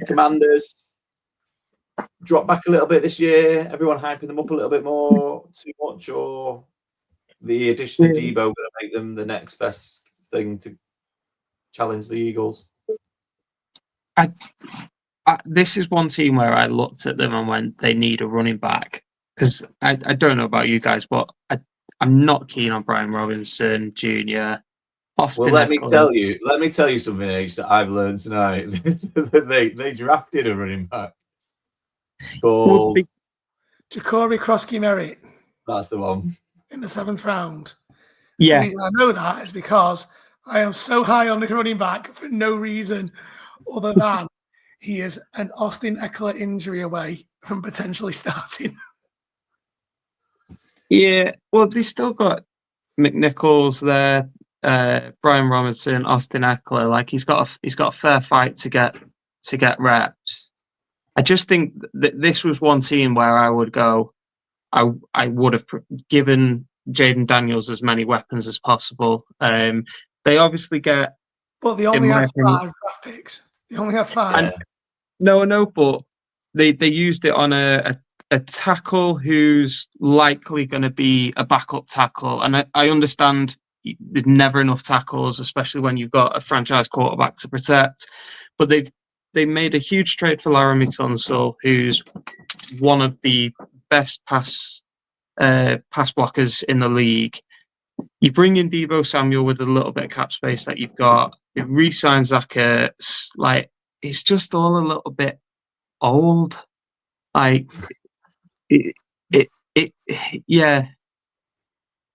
Speaker 1: Commanders drop back a little bit this year. Everyone hyping them up a little bit more, too much, or the addition of Debo going to make them the next best thing to challenge the Eagles?
Speaker 3: This is one team where I looked at them and went, they need a running back. Because I don't know about you guys, but I'm not keen on Brian Robinson Jr. Austin
Speaker 1: let me tell you something, H, that I've learned tonight. they drafted a running back called
Speaker 2: Jacoby Krosky-Merritt.
Speaker 1: That's the one.
Speaker 2: In the 7th round.
Speaker 3: Yeah.
Speaker 2: The reason I know that is because I am so high on this running back for no reason other than he is an Austin Eckler injury away from potentially starting.
Speaker 3: Yeah, well, they still got McNichols there, Brian Robinson, Austin Eckler. Like he's got a fair fight to get reps. I just think that this was one team where I would go. I would have given Jaden Daniels as many weapons as possible. They obviously get.
Speaker 2: But they only have 5 draft picks. They only have 5.
Speaker 3: No, but they used it on a tackle who's likely going to be a backup tackle, and I understand there's never enough tackles, especially when you've got a franchise quarterback to protect. But they made a huge trade for Laramie Tunsil, who's one of the best pass blockers in the league. You bring in Deebo Samuel with a little bit of cap space that you've got. You re-sign Zach Ertz. Like, it's just all a little bit old. Like, yeah.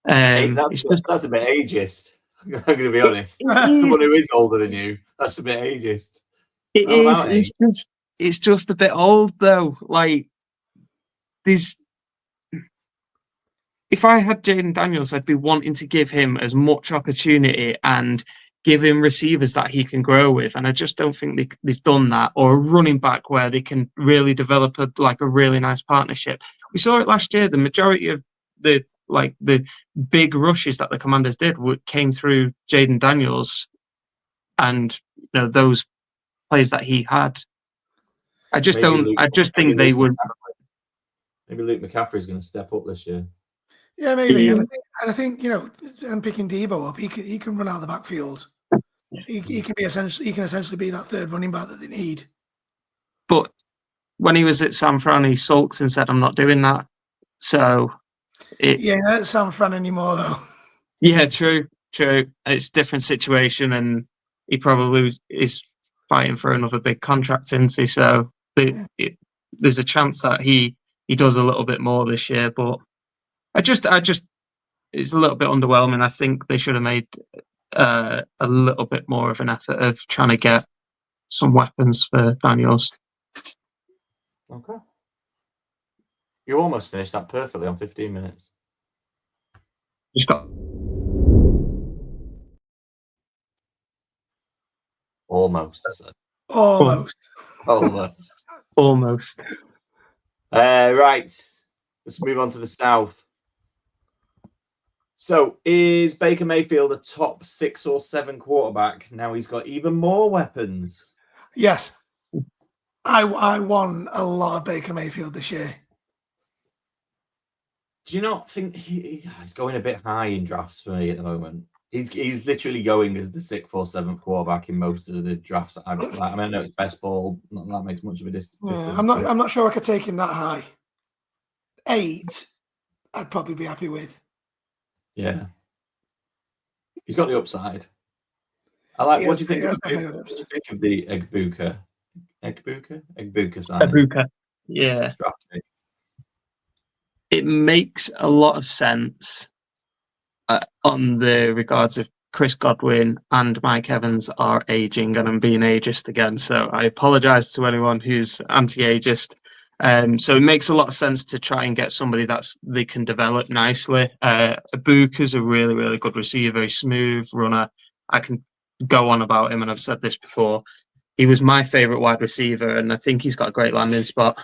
Speaker 1: That's a bit ageist. I'm going to be honest. Someone who is older than you, that's a bit ageist.
Speaker 3: It is. It's just a bit old, though. Like, if I had Jaden Daniels, I'd be wanting to give him as much opportunity and give him receivers that he can grow with. And I just don't think they've done that, or a running back where they can really develop a really nice partnership. We saw it last year. The majority of the big rushes that the Commanders did came through Jaden Daniels and those plays that he had. I just think they would.
Speaker 1: Maybe Luke McCaffrey's going to step up this year.
Speaker 2: Yeah, maybe. And I think and picking Deebo up, he can run out of the backfield. He can essentially be that 3rd running back that they need.
Speaker 3: But when he was at San Fran, he sulks and said, "I'm not doing that." So
Speaker 2: not San Fran anymore, though.
Speaker 3: Yeah, true. It's a different situation, and he probably is fighting for another big contract, isn't he? So there's a chance that he does a little bit more this year, but I just it's a little bit underwhelming. I think they should have made a little bit more of an effort of trying to get some weapons for Daniels.
Speaker 1: Okay. You almost finished that perfectly on 15 minutes.
Speaker 3: Just got
Speaker 1: Almost, I said.
Speaker 2: Almost.
Speaker 3: almost.
Speaker 1: Right. Let's move on to the South. So, is Baker Mayfield a top 6 or 7 quarterback? Now he's got even more weapons.
Speaker 2: Yes. I won a lot of Baker Mayfield this year.
Speaker 1: Do you not think he's going a bit high in drafts for me at the moment? He's literally going as the 6th or 7th quarterback in most of the drafts that I've like. I mean, I know it's best ball, not that makes much of a difference.
Speaker 2: Yeah, I'm not sure I could take him that high. 8, I'd probably be happy with.
Speaker 1: Yeah, he's got the upside. I like. What do you think? What do you think of the Egbuka sign?
Speaker 3: Ibuka. Yeah.
Speaker 1: Draft pick.
Speaker 3: It makes a lot of sense on the regards of Chris Godwin and Mike Evans are aging, and I'm being ageist again. So I apologize to anyone who's anti-ageist. So it makes a lot of sense to try and get somebody they can develop nicely. Ibuka's a really, really good receiver, very smooth runner. I can go on about him, and I've said this before. He was my favorite wide receiver, and I think he's got a great landing spot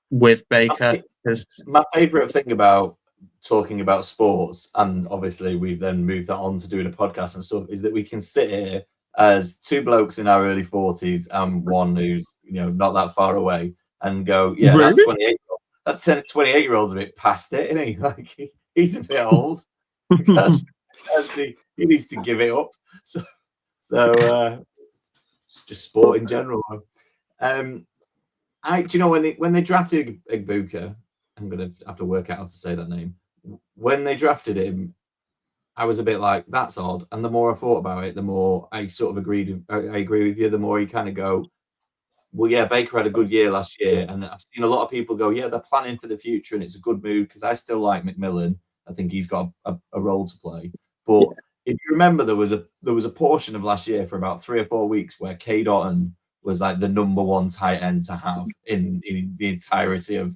Speaker 3: with Baker.
Speaker 1: My favorite thing about talking about sports, and obviously we've then moved that on to doing a podcast and stuff, is that we can sit here as 2 blokes in our early 40s and one who's not that far away and go, yeah,
Speaker 3: really?
Speaker 1: that 28-year-old's a bit past it, isn't he? Like he's a bit old because he needs to give it up. So it's just sport in general. Do you know when they drafted Egbuka? I'm gonna have to work out how to say that name. When they drafted him, I was a bit like, that's odd. And the more I thought about it, the more I sort of agreed. I agree with you. The more you kind of go, well, yeah, Baker had a good year last year, and I've seen a lot of people go, yeah, they're planning for the future, and it's a good move because I still like McMillan. I think he's got a role to play. But if you remember, there was a portion of last year for about 3 or 4 weeks where K. Dotton was like the number 1 tight end to have in the entirety of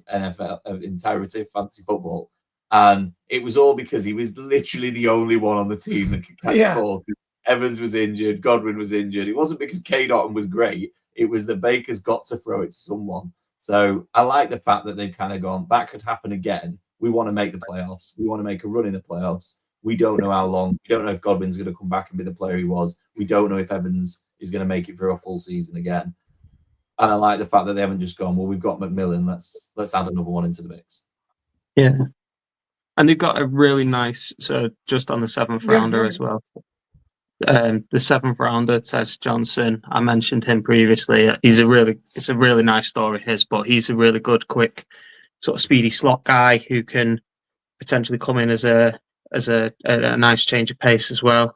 Speaker 1: entirety of fantasy football. And it was all because he was literally the only one on the team that could catch the ball. Evans was injured, Godwin was injured. It wasn't because K. Dotton was great. It was that Baker's got to throw it to someone. So I like the fact that they've kind of gone, that could happen again. We want to make the playoffs. We want to make a run in the playoffs. We don't know how long. We don't know if Godwin's going to come back and be the player he was. We don't know if Evans is going to make it through a full season again. And I like the fact that they haven't just gone, well, we've got McMillan. Let's add another one into the mix.
Speaker 3: Yeah. And they've got a really nice, so just on the 7th rounder as well. The 7th rounder, Tez Johnson, I mentioned him previously. It's a really nice story, but he's a really good, quick, sort of speedy slot guy who can potentially come in as a nice change of pace as well.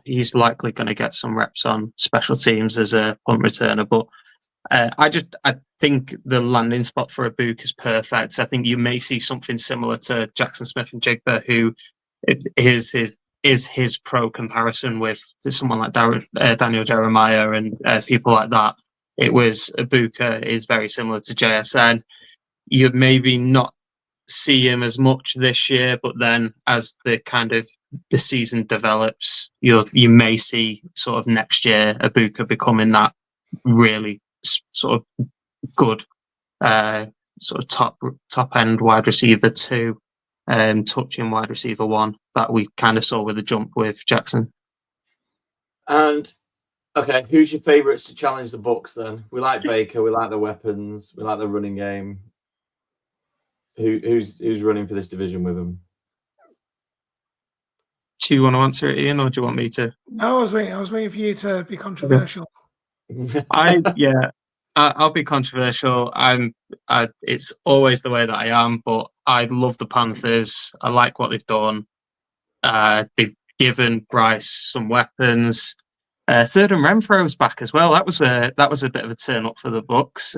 Speaker 3: He's likely going to get some reps on special teams as a punt returner, but I think the landing spot for Ibuka is perfect. I think you may see something similar to Jackson Smith and Jigba, who is his pro comparison with someone like Daniel Jeremiah and people like that. It was Ibuka is very similar to JSN. You'd maybe not see him as much this year, but then as the season develops, you may see sort of next year Ibuka becoming that really sort of good sort of top end wide receiver 2, touching wide receiver 1 that we kind of saw with the jump with Jackson.
Speaker 1: And okay, who's your favourites to challenge the Bucs then? We like Baker, we like the weapons, we like the running game. Who's running for this division with him?
Speaker 3: Do you want to answer it, Ian, or do you want me to?
Speaker 2: No, I was waiting for you to be controversial.
Speaker 3: I'll be controversial. It's always the way that I am, but I love the Panthers. I like what they've done. They've given Bryce some weapons. Third and Renfro's back as well. That was a bit of a turn up for the Bucs.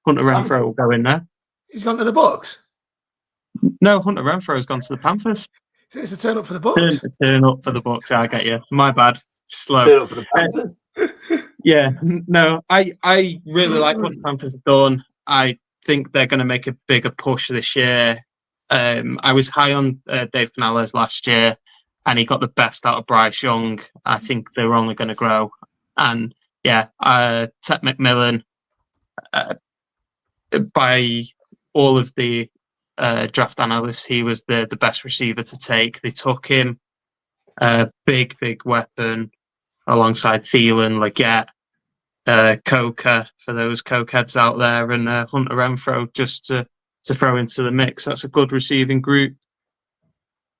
Speaker 3: Hunter Renfro will go in there.
Speaker 2: He's gone to the Bucs.
Speaker 3: No, Hunter Renfro's gone to the Panthers.
Speaker 2: It's a turn up for the Bucs.
Speaker 3: Turn up for the Bucs. I get you. My bad. Slow.
Speaker 1: Turn up for the Panthers.
Speaker 3: Yeah, no, I really like what the Panthers have done. I think they're going to make a bigger push this year. I was high on Dave Canales last year, and he got the best out of Bryce Young. I think they were only going to grow. And yeah, Ted McMillan, by all of the draft analysts, he was the best receiver to take. They took him, big weapon alongside Thielen, Leggett, Coker, for those cokeheads out there, and Hunter Renfro just to throw into the mix. That's a good receiving group.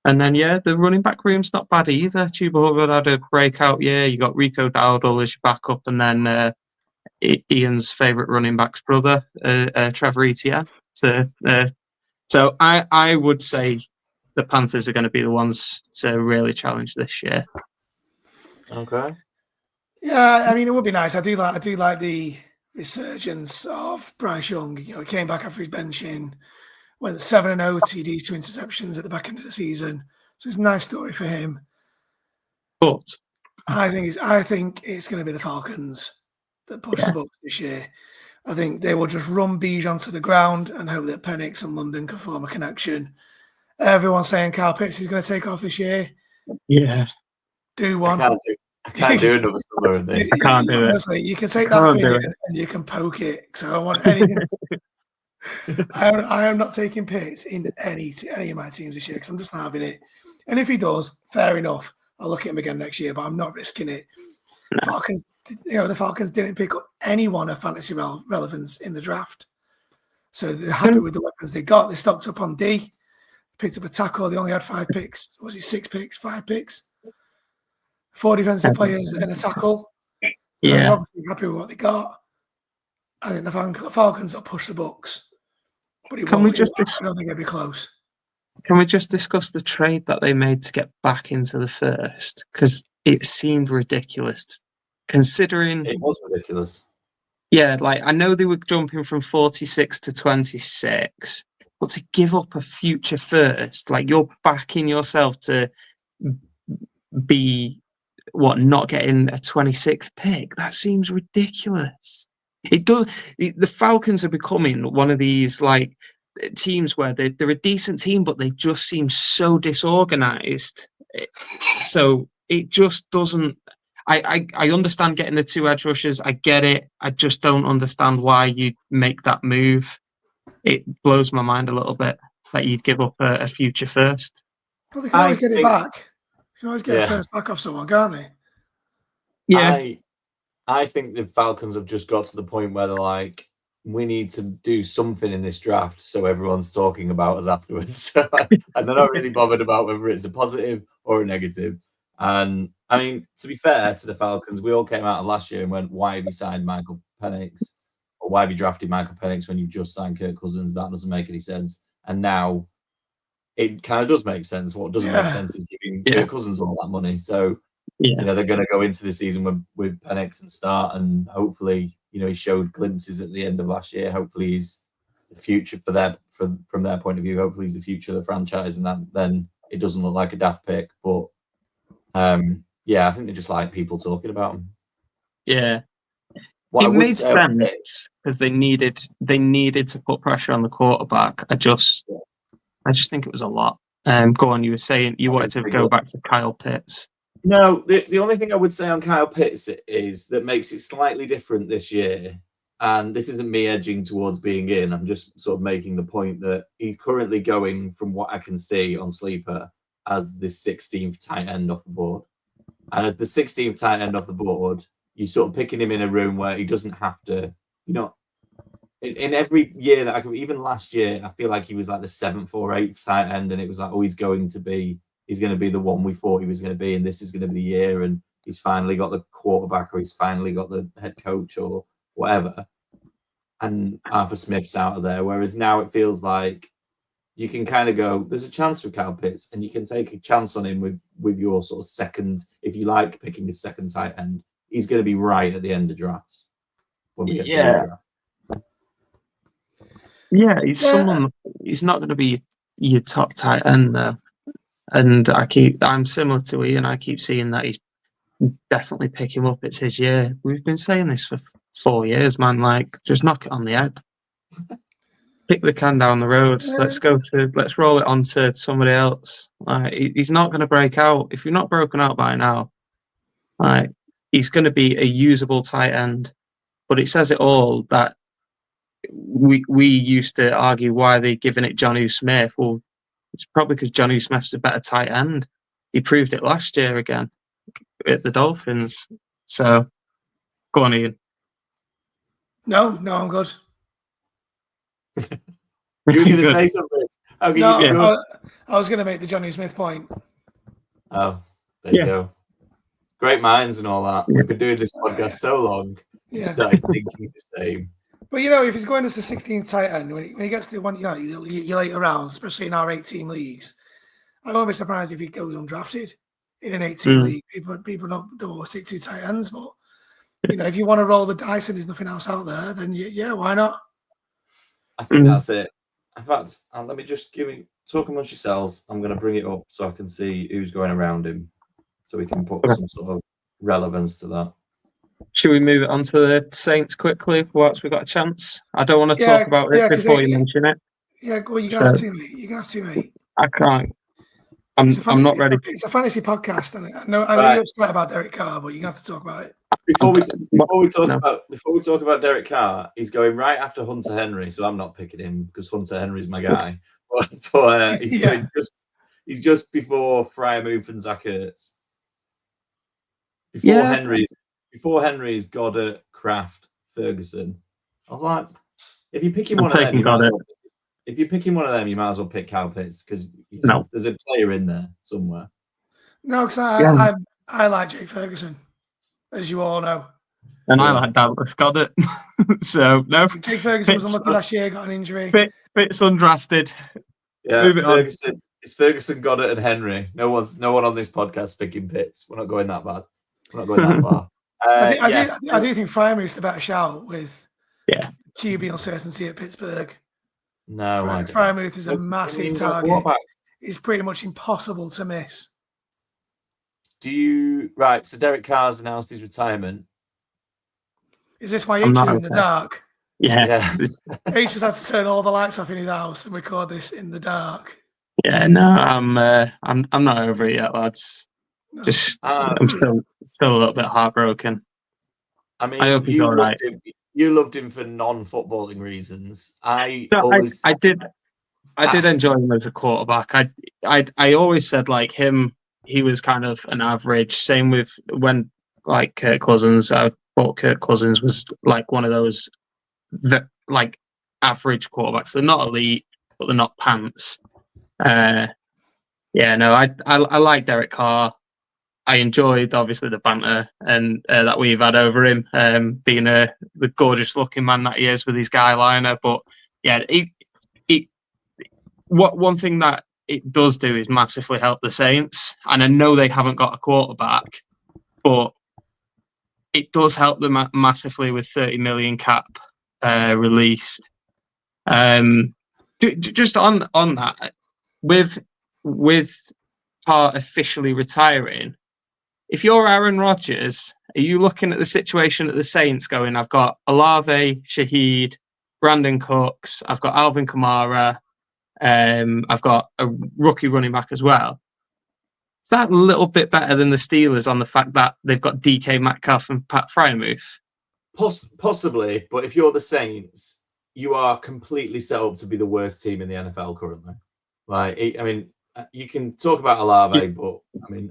Speaker 3: And then, yeah, the running back room's not bad either. Chuba Hubbard had a breakout year. You got Rico Dowdle as your backup, and then Ian's favourite running back's brother, Trevor Etienne. So I would say the Panthers are going to be the ones to really challenge this year.
Speaker 1: Okay.
Speaker 2: Yeah, I mean, it would be nice. I do like the resurgence of Bryce Young. You know, he came back after his benching, went 7-0, TDs, 2 interceptions at the back end of the season. So it's a nice story for him.
Speaker 3: But
Speaker 2: I think it's going to be the Falcons that push the Bucs this year. I think they will just run Bijan to the ground and hope that Penix and London can form a connection. Everyone's saying Kyle Pitts is going to take off this year.
Speaker 3: Yeah.
Speaker 2: Do one.
Speaker 1: I can't do another summer of this.
Speaker 3: I can't do it.
Speaker 2: Honestly, you can take that thing and you can poke it. So I don't want anything. I am not taking Pitts in any of my teams this year because I'm just not having it. And if he does, fair enough. I'll look at him again next year, but I'm not risking it. No. The Falcons didn't pick up anyone of fantasy relevance in the draft. So they're happy with the weapons they got. They stocked up on D, picked up a tackle. They only had 5 picks. Was it 6 picks? 5 picks? 4 defensive players and a tackle.
Speaker 3: Yeah.
Speaker 2: They're obviously happy with what they got. I think the Falcons will push the Bucs. But I don't think it'll be close.
Speaker 3: Can we just discuss the trade that they made to get back into the first? Because it seemed ridiculous, considering
Speaker 1: it was ridiculous.
Speaker 3: Yeah, like I know they were jumping from 46 to 26, but to give up a future first, like you're backing yourself to be not getting a 26th pick. That seems ridiculous. It does. The Falcons are becoming one of these like teams where they're a decent team, but they just seem so disorganized. So it just doesn't. I understand getting the 2 edge rushers. I get it. I just don't understand why you make that move. It blows my mind a little bit that you'd give up a future first.
Speaker 2: Well, they can always get it back. You can always get a first back off someone, can't they?
Speaker 3: Yeah.
Speaker 1: I think the Falcons have just got to the point where they're like, we need to do something in this draft so everyone's talking about us afterwards. And they're not really bothered about whether it's a positive or a negative. And I mean, to be fair to the Falcons, we all came out of last year and went, why have you signed Michael Penix? Or why have you drafted Michael Penix when you just signed Kirk Cousins? That doesn't make any sense. And now it kind of does make sense. What doesn't make sense is giving Kirk Cousins all that money. So, you know, they're going to go into the season with Penix and start, and hopefully, you know, he showed glimpses at the end of last year. Hopefully he's the future from their point of view. Hopefully he's the future of the franchise, and that then it doesn't look like a daft pick. But I think they just like people talking about him.
Speaker 3: Yeah. It made sense because they needed to put pressure on the quarterback. I just think it was a lot. Go on, you were saying you wanted to go back to Kyle Pitts.
Speaker 1: No, the only thing I would say on Kyle Pitts is that makes it slightly different this year, and this isn't me edging towards being in. I'm just sort of making the point that he's currently going, from what I can see on Sleeper, as the 16th tight end off the board. And as the 16th tight end off the board, you're sort of picking him in a room where he doesn't have to, you know, in every year that even last year, I feel like he was like the 7th or 8th tight end, and it was like, oh, he's going to be the one we thought he was going to be, and this is going to be the year, and he's finally got the quarterback, or he's finally got the head coach or whatever. And Arthur Smith's out of there. Whereas now it feels like you can kind of go, there's a chance for Kyle Pitts, and you can take a chance on him with your sort of second, if you like picking a second tight end. He's going to be right at the end of drafts when we get to the draft.
Speaker 3: Yeah, someone. He's not going to be your top tight end though. And I'm similar to Ian. I keep seeing that he's definitely pick him up. It's his year. We've been saying this for 4 years, man. Like, just knock it on the head. kick the can down the road. Let's roll it on to somebody else. Like, he's not going to break out. If you're not broken out by now, like, he's going to be a usable tight end. But it says it all that we used to argue why they're giving it Jonnu Smith. Well, it's probably because Jonnu Smith's a better tight end. He proved it last year again at the Dolphins. So, go on, Ian.
Speaker 2: No, I'm good.
Speaker 1: You were going to say something. How can you be good?
Speaker 2: I was going to make the Jonnu Smith point.
Speaker 1: Oh, there you go. Great minds and all that. We've been doing this podcast so long. You started thinking the same.
Speaker 2: But if he's going as the 16th tight end, when he gets to one, your later rounds, especially in our 8-team leagues, I won't be surprised if he goes undrafted in an 8-team league. People don't stick to tight ends, but if you want to roll the dice and there's nothing else out there, then why not?
Speaker 1: I think that's it. In fact, let me just talk amongst yourselves. I'm going to bring it up so I can see who's going around him, so we can put some sort of relevance to that.
Speaker 3: Should we move it on to the Saints quickly whilst we've got a chance? I don't want to talk about it before you mention it.
Speaker 2: Yeah, well, you're going to have to, mate.
Speaker 3: I can't. I'm not ready.
Speaker 2: It's a fantasy podcast, and I know you're upset about Derek Carr, but you're going to have to talk about it.
Speaker 1: Before we talk about Derek Carr, he's going right after Hunter Henry, so I'm not picking him because Hunter Henry's my guy. But he's just before Freiermuth and Zach Ertz. Before Henry's Goddard, Kraft, Ferguson. I was like, if you pick him one of them, you might as well pick Kyle Pitts because there's a player in there somewhere.
Speaker 2: No, because I like Jake Ferguson, as you all know.
Speaker 3: And I like Dallas Goddard. So, no.
Speaker 2: Jake Ferguson was unlucky last year, got an injury.
Speaker 3: Pitts undrafted.
Speaker 1: Yeah, Move it Ferguson. On. It's Ferguson, Goddard, and Henry. No one on this podcast picking Pitts. We're not going that bad. We're not going that far.
Speaker 2: I do think Freiermuth's the better shout with QB uncertainty at Pittsburgh.
Speaker 1: No,
Speaker 2: Freiermuth is a massive target. It's pretty much impossible to miss.
Speaker 1: So Derek Carr's announced his retirement.
Speaker 2: Is this why H is in the dark?
Speaker 3: Yeah.
Speaker 2: H just had to turn all the lights off in his house and record this in the dark.
Speaker 3: Yeah, no, I'm not over it yet, lads. Just I'm still a little bit heartbroken.
Speaker 1: I mean,
Speaker 3: I hope he's all right.
Speaker 1: You loved him for non-footballing reasons. I
Speaker 3: did enjoy him as a quarterback. I always said like him, he was kind of an average. Same with when like Kirk Cousins. I thought Kirk Cousins was like one of those like average quarterbacks. They're not elite, but they're not pants. I like Derek Carr. I enjoyed obviously the banter and that we've had over him, being the gorgeous looking man that he is with his guy liner. But yeah, one thing that it does do is massively help the Saints. And I know they haven't got a quarterback, but it does help them massively with 30 million cap released. Just on that, with Carr officially retiring. If you're Aaron Rodgers, are you looking at the situation at the Saints going, I've got Olave, Shaheed, Brandon Cooks, I've got Alvin Kamara, I've got a rookie running back as well. Is that a little bit better than the Steelers on the fact that they've got DK Metcalf and Pat Freiermuth?
Speaker 1: Possibly, but if you're the Saints, you are completely set up to be the worst team in the NFL currently. You can talk about Olave, but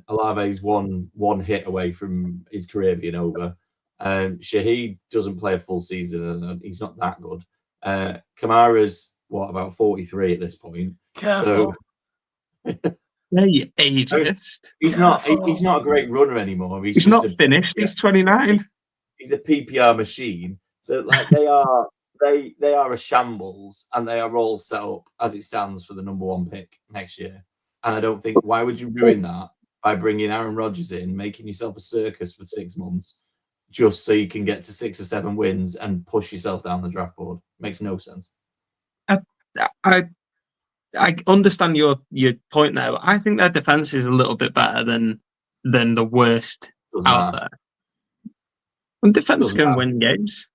Speaker 1: Olave's one hit away from his career being over. Shaheed doesn't play a full season, and he's not that good. Kamara's about 43 at this point.
Speaker 2: Careful.
Speaker 3: Yeah, you ageist.
Speaker 1: He's not a great runner anymore.
Speaker 3: He's not finished. He's 29.
Speaker 1: He's a PPR machine. So they are a shambles, and they are all set up as it stands for the number 1 pick next year. And I don't think, why would you ruin that by bringing Aaron Rodgers in, making yourself a circus for 6 months, just so you can get to 6 or 7 wins and push yourself down the draft board? Makes no sense.
Speaker 3: I understand your point there, but I think their defense is a little bit better than the worst out there. And defense can win games.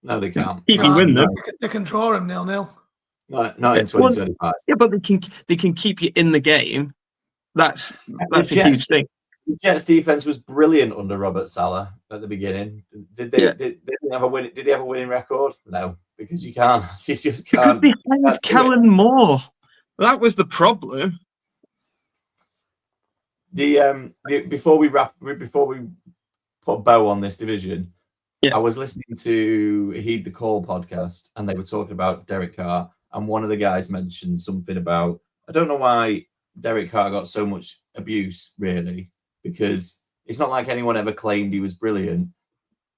Speaker 1: No, they can't.
Speaker 3: You can win them.
Speaker 2: They can draw them 0-0.
Speaker 1: Not in 2025.
Speaker 3: Yeah, but they can keep you in the game. That's a huge thing.
Speaker 1: The Jets' defense was brilliant under Robert Saleh at the beginning. Did they have a win? Did he have a winning record? No, because you can't. You just can't.
Speaker 3: Because they hired Kellen Moore. That was the problem.
Speaker 1: Before we put a bow on this division, I was listening to Heed the Call podcast, and they were talking about Derek Carr, and one of the guys mentioned something about, I don't know why Derek Carr got so much abuse, really, because it's not like anyone ever claimed he was brilliant.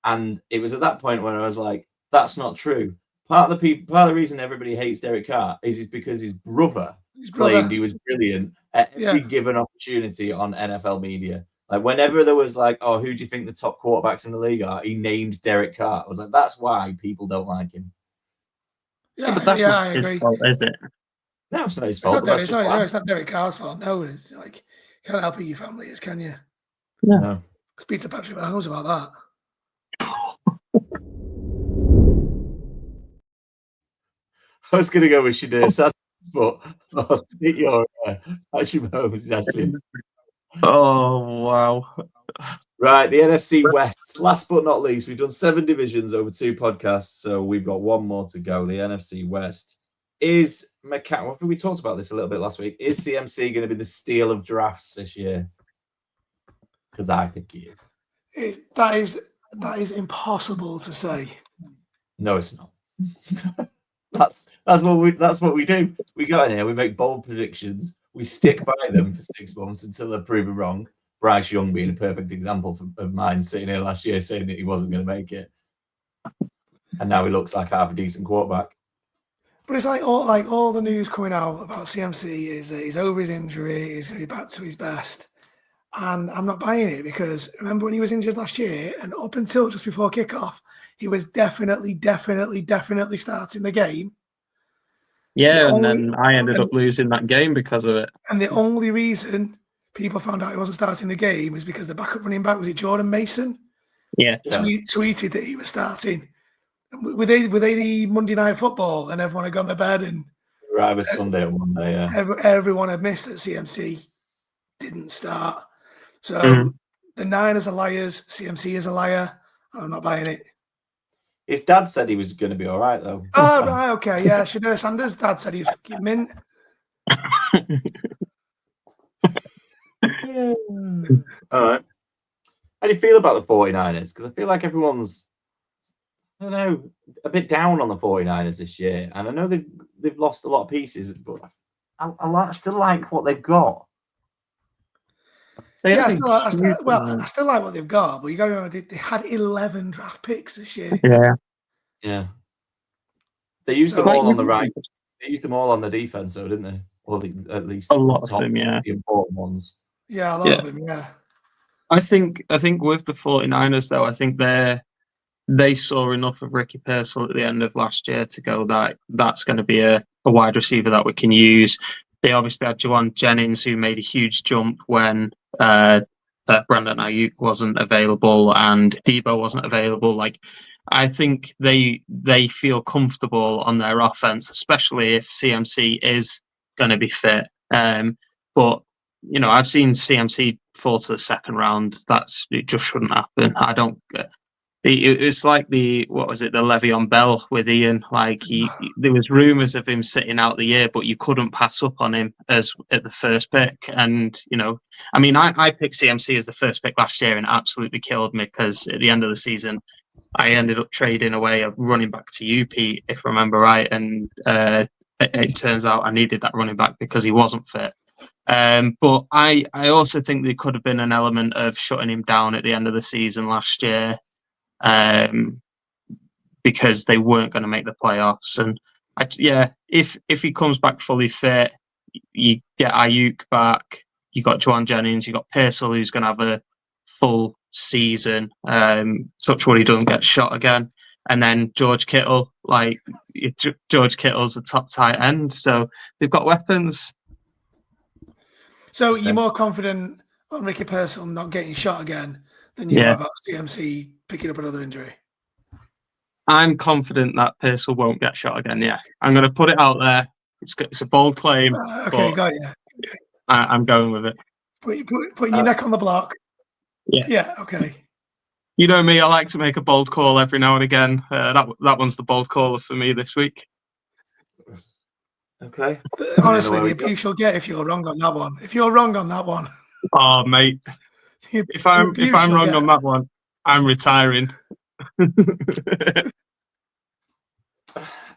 Speaker 1: And it was at that point when I was like, that's not true. Part of the reason everybody hates Derek Carr is because his brother claimed he was brilliant at every given opportunity on NFL media. Like whenever there was like, oh, who do you think the top quarterbacks in the league are? He named Derek Carr. I was like, that's why people don't like him.
Speaker 3: Yeah, but that's not his fault, is it?
Speaker 1: No, it's not his fault.
Speaker 2: It's not Derek Carr's fault. No, it's like, you can't help who your family is, can you?
Speaker 1: No.
Speaker 2: Speak to Patrick Mahomes about that.
Speaker 1: I was going to go with Shadir Sanders, but I think your Patrick Mahomes is actually.
Speaker 3: Oh, wow.
Speaker 1: Right, the NFC West. Last but not least, we've done 7 divisions over 2 podcasts, so we've got one more to go. The NFC West is McCann. We talked about this a little bit last week. Is CMC going to be the steal of drafts this year? Because I think he is.
Speaker 2: That is impossible to say.
Speaker 1: No, it's not. That's what we do. We go in here, we make bold predictions, we stick by them for 6 months until they're proven wrong. Bryce Young being a perfect example of mine, sitting here last year saying that he wasn't going to make it, and now he looks like half a decent quarterback.
Speaker 2: But it's like all the news coming out about CMC is that he's over his injury, he's going to be back to his best, and I'm not buying it because remember when he was injured last year, and up until just before kickoff, he was definitely starting the game.
Speaker 3: Yeah, then I ended up losing that game because of it.
Speaker 2: And the only reason people found out he wasn't starting the game was because the backup running back, was it Jordan Mason?
Speaker 3: Yeah.
Speaker 2: Tweeted that he was starting. Were they the Monday Night Football and everyone had gone to bed and
Speaker 1: right, was Sunday or Monday, yeah.
Speaker 2: Everyone had missed that CMC didn't start. So the Niners are liars, CMC is a liar. I'm not buying it.
Speaker 1: His dad said he was going to be all right, though.
Speaker 2: Oh, right, okay, yeah. Shadir Sanders' dad said he was fucking mint.
Speaker 1: Yeah. All right. How do you feel about the 49ers? Because I feel like everyone's, I don't know, a bit down on the 49ers this year. And I know they've lost a lot of pieces, but I still like what they've got.
Speaker 2: I still like what they've got, but you got to remember they had 11 draft picks this year.
Speaker 1: Yeah. They used them all on the right. They used them all on the defense, though, didn't they? Or at least
Speaker 3: a lot of them,
Speaker 1: the important ones.
Speaker 2: Yeah, a lot of them, yeah.
Speaker 3: I think with the 49ers, though, I think they saw enough of Ricky Pearsall at the end of last year to go that's going to be a wide receiver that we can use. They obviously had Juwan Jennings, who made a huge jump when Brandon Ayuk wasn't available and Debo wasn't available. Like, I think they feel comfortable on their offense, especially if CMC is going to be fit. But you know, I've seen CMC fall to the second round. It just shouldn't happen. I don't. It's like the Le'Veon Bell with Ian. Like there was rumours of him sitting out the year, but you couldn't pass up on him as at the first pick. And you know, I mean, I picked CMC as the first pick last year, and it absolutely killed me because at the end of the season, I ended up trading away a running back to you, Pete, if I remember right. And it turns out I needed that running back because he wasn't fit. But I also think there could have been an element of shutting him down at the end of the season last year. Because they weren't going to make the playoffs, and if he comes back fully fit, you get Ayuk back, you got Juwan Jennings, you got Pearsall, who's going to have a full season. Touch wood, he doesn't get shot again, and then George Kittle, George Kittle's a top tight end, so they've got weapons.
Speaker 2: So you're more confident on Ricky Pearsall not getting shot again than you are about CMC picking up another injury?
Speaker 3: I'm confident that Purcell won't get shot again. Yeah, I'm going to put it out there. It's a bold claim.
Speaker 2: Okay,
Speaker 3: but
Speaker 2: got you.
Speaker 3: I'm going with it.
Speaker 2: Putting your neck on the block.
Speaker 3: Yeah.
Speaker 2: Yeah. Okay.
Speaker 3: You know me, I like to make a bold call every now and again. That one's the bold caller for me this week.
Speaker 1: Okay.
Speaker 2: Honestly, the abuse you'll get if you're wrong on that one. If you're wrong on that one.
Speaker 3: Oh, mate. If I'm wrong on that one, I'm retiring.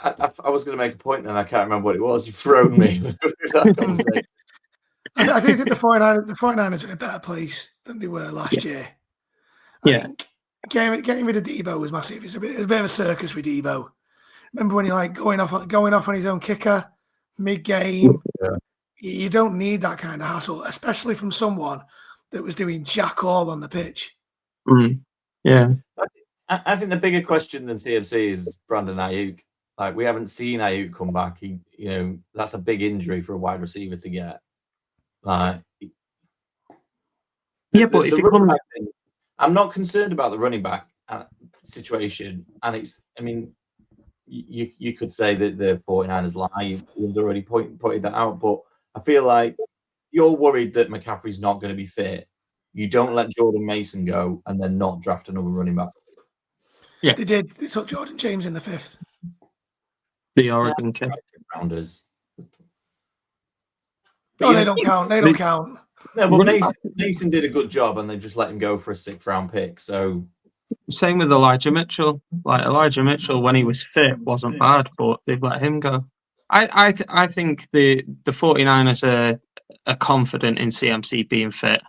Speaker 1: I was going to make a point, then I can't remember what it was. You've thrown me with that conversation.
Speaker 2: I do think the 49ers are in a better place than they were last year. I think getting rid of Debo was massive. It's a bit of a circus with Debo. Remember when he going off on his own kicker mid-game?
Speaker 1: Yeah.
Speaker 2: You don't need that kind of hassle, especially from someone that was doing jack all on the pitch.
Speaker 3: Yeah.
Speaker 1: I think the bigger question than CMC is Brandon Ayuk. Like, we haven't seen Ayuk come back. That's a big injury for a wide receiver to get. But if it comes, I'm not concerned about the running back situation. And you could say that the 49ers lie. You've already pointed that out. But I feel like you're worried that McCaffrey's not going to be fit. You don't let Jordan Mason go and then not draft another running back.
Speaker 2: Yeah, they did. They took Jordan James in the 5th.
Speaker 3: The Oregon kid.
Speaker 1: Rounders.
Speaker 2: But they don't count. They don't count.
Speaker 1: No, but Mason did a good job, and they just let him go for a 6th round pick. So
Speaker 3: same with Elijah Mitchell. Like Elijah Mitchell, when he was fit, wasn't bad, but they've let him go. I think the 49ers are confident in CMC being fit.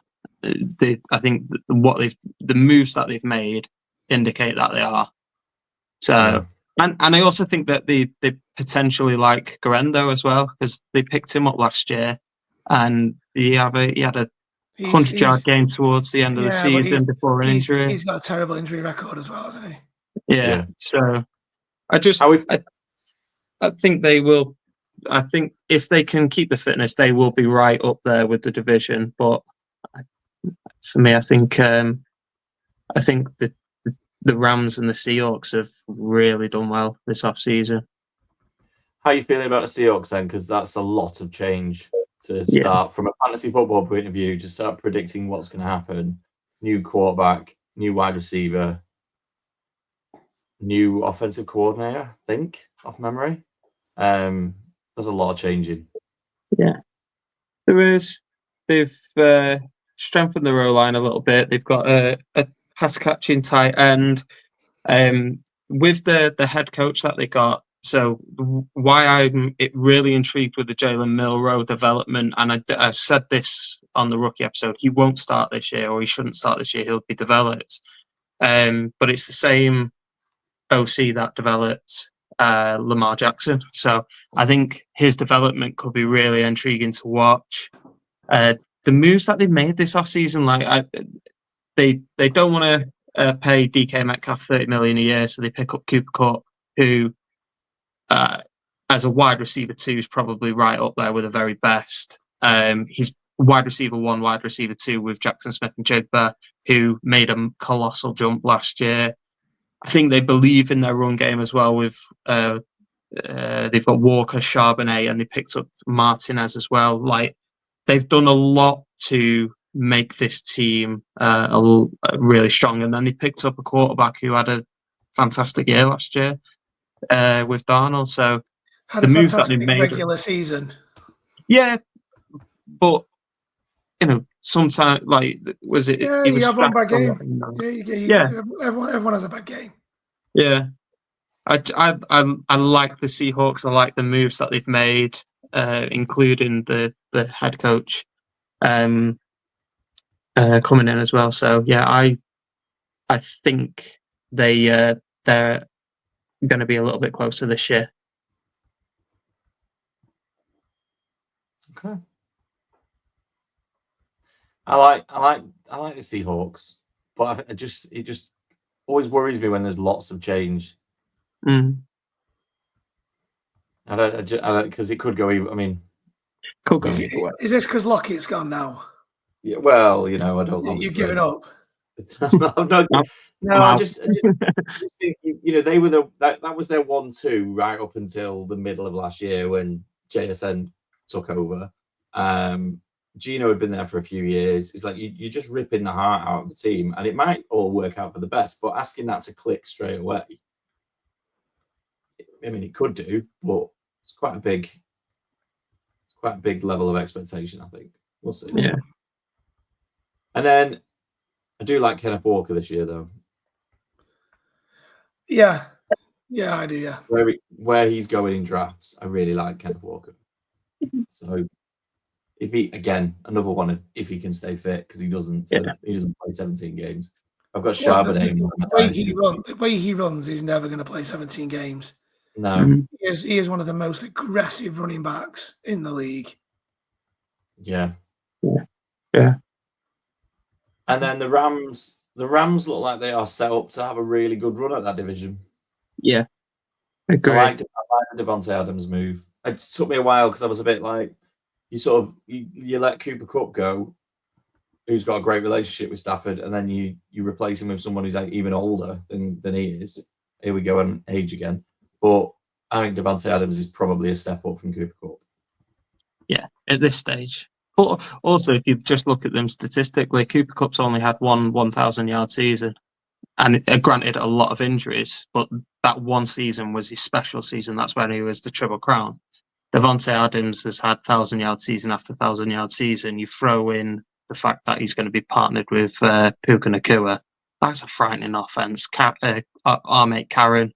Speaker 3: I think the moves that they've made indicate that they are. So, and I also think that they potentially like Garendo as well, because they picked him up last year, and he had a 100-yard game towards the end of the season before an injury.
Speaker 2: He's got a terrible injury record as well, hasn't he?
Speaker 3: Yeah. So I think they will. I think if they can keep the fitness, they will be right up there with the division. But for me, I think the Rams and the Seahawks have really done well this offseason.
Speaker 1: How are you feeling about the Seahawks then? Because that's a lot of change to start from a fantasy football point of view, to start predicting what's going to happen. New quarterback, new wide receiver, new offensive coordinator, I think, off memory. There's a lot of changing. Yeah.
Speaker 3: There is. They've strengthened the row line a little bit. They've got a pass catching tight end. With the head coach that they got. So why I'm really intrigued with the Jalen Milroe development, and I've said this on the rookie episode, he won't start this year, or he shouldn't start this year. He'll be developed. But it's the same OC that developed Lamar Jackson. So I think his development could be really intriguing to watch. The moves that they've made this offseason, they don't want to pay DK Metcalf $30 million a year, so they pick up Cooper Kupp, who as a wide receiver 2 is probably right up there with the very best. He's wide receiver 1, wide receiver 2 with Jackson Smith and Jigba, who made a colossal jump last year. I think they believe in their run game as well. With they've got Walker, Charbonnet, and they picked up Martinez as well. Like, they've done a lot to make this team really strong. And then they picked up a quarterback who had a fantastic year last year with Darnold. So
Speaker 2: had a fantastic regular season.
Speaker 3: Yeah, but sometimes, was it?
Speaker 2: Yeah,
Speaker 3: it was
Speaker 2: you have one bad game.
Speaker 3: Yeah,
Speaker 2: everyone has a bad game.
Speaker 3: Yeah, I like the Seahawks. I like the moves that they've made, including the head coach coming in as well. So yeah, I think they're going to be a little bit closer this year.
Speaker 1: Okay. I like the Seahawks, but it just always worries me when there's lots of change. Because it could go either. I mean,
Speaker 3: could go either way.
Speaker 2: Is this because Lockett's gone now?
Speaker 1: Yeah. Well, I don't.
Speaker 2: You've given up.
Speaker 1: I'm not, no,
Speaker 3: Wow.
Speaker 1: I just think, they were that was their 1-2 right up until the middle of last year when JSN took over. Gino had been there for a few years. It's like you're just ripping the heart out of the team, and it might all work out for the best, but asking that to click straight away, I mean, it could do, but it's quite a big level of expectation, I think. We'll see.
Speaker 3: Yeah.
Speaker 1: And then I do like Kenneth Walker this year, though.
Speaker 2: Yeah, I do. Yeah,
Speaker 1: where he's going in drafts, I really like Kenneth Walker. So if he, again, another one, if he can stay fit, because he doesn't play 17 games. I've got Charbonnet.
Speaker 2: The way he runs, he's never going to play 17 games.
Speaker 1: No.
Speaker 2: He is one of the most aggressive running backs in the league.
Speaker 1: Yeah.
Speaker 3: Yeah.
Speaker 1: And then the Rams look like they are set up to have a really good run at that division.
Speaker 3: Yeah. Agree.
Speaker 1: I like the Devontae Adams move. It took me a while because I was a bit like, you let Cooper Kupp go, who's got a great relationship with Stafford, and then you replace him with someone who's like even older than he is. Here we go on age again. But I think Devontae Adams is probably a step up from Cooper Kupp.
Speaker 3: Yeah, at this stage. But also, if you just look at them statistically, Cooper Kupp's only had one 1,000-yard season. And granted, a lot of injuries, but that one season was his special season. That's when he was the Triple Crown. Devontae Adams has had 1,000-yard season after 1,000-yard season. You throw in the fact that he's going to be partnered with Puka Nacua. That's a frightening offense. Our mate Karen.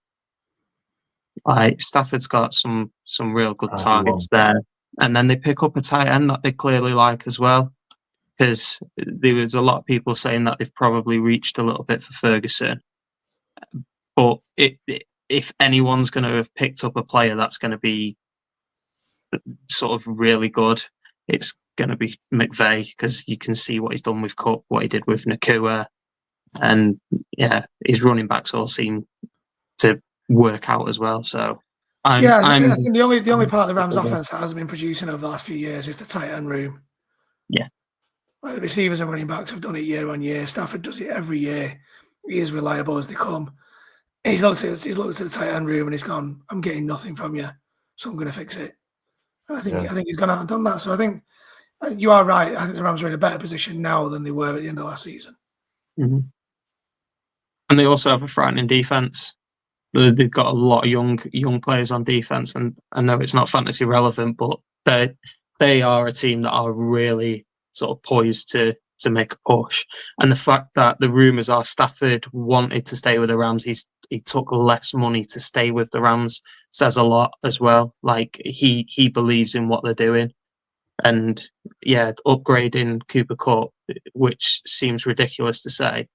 Speaker 3: Stafford's got some real good targets there. And then they pick up a tight end that they clearly like as well. Because there was a lot of people saying that they've probably reached a little bit for Ferguson. But if anyone's going to have picked up a player that's going to be sort of really good, it's going to be McVay, because you can see what he's done with Kupp, what he did with Nacua. And yeah, his running backs all seem to work out as well. So I think
Speaker 2: the only part of the Rams offense that hasn't been producing over the last few years is the tight end room.
Speaker 3: Yeah.
Speaker 2: Like the receivers and running backs have done it year on year. Stafford does it every year. He is reliable as they come. He's looked at the tight end room and he's gone, I'm getting nothing from you, so I'm going to fix it. And I think he's gone out and done that. So I think you are right. I think the Rams are in a better position now than they were at the end of last season.
Speaker 3: Mm-hmm. And they also have a frightening defense. They've got a lot of young players on defense, and I know it's not fantasy relevant, but they are a team that are really sort of poised to make a push. And the fact that the rumours are Stafford wanted to stay with the Rams, he took less money to stay with the Rams, says a lot as well. Like he believes in what they're doing. And yeah, upgrading Cooper Kupp, which seems ridiculous to say,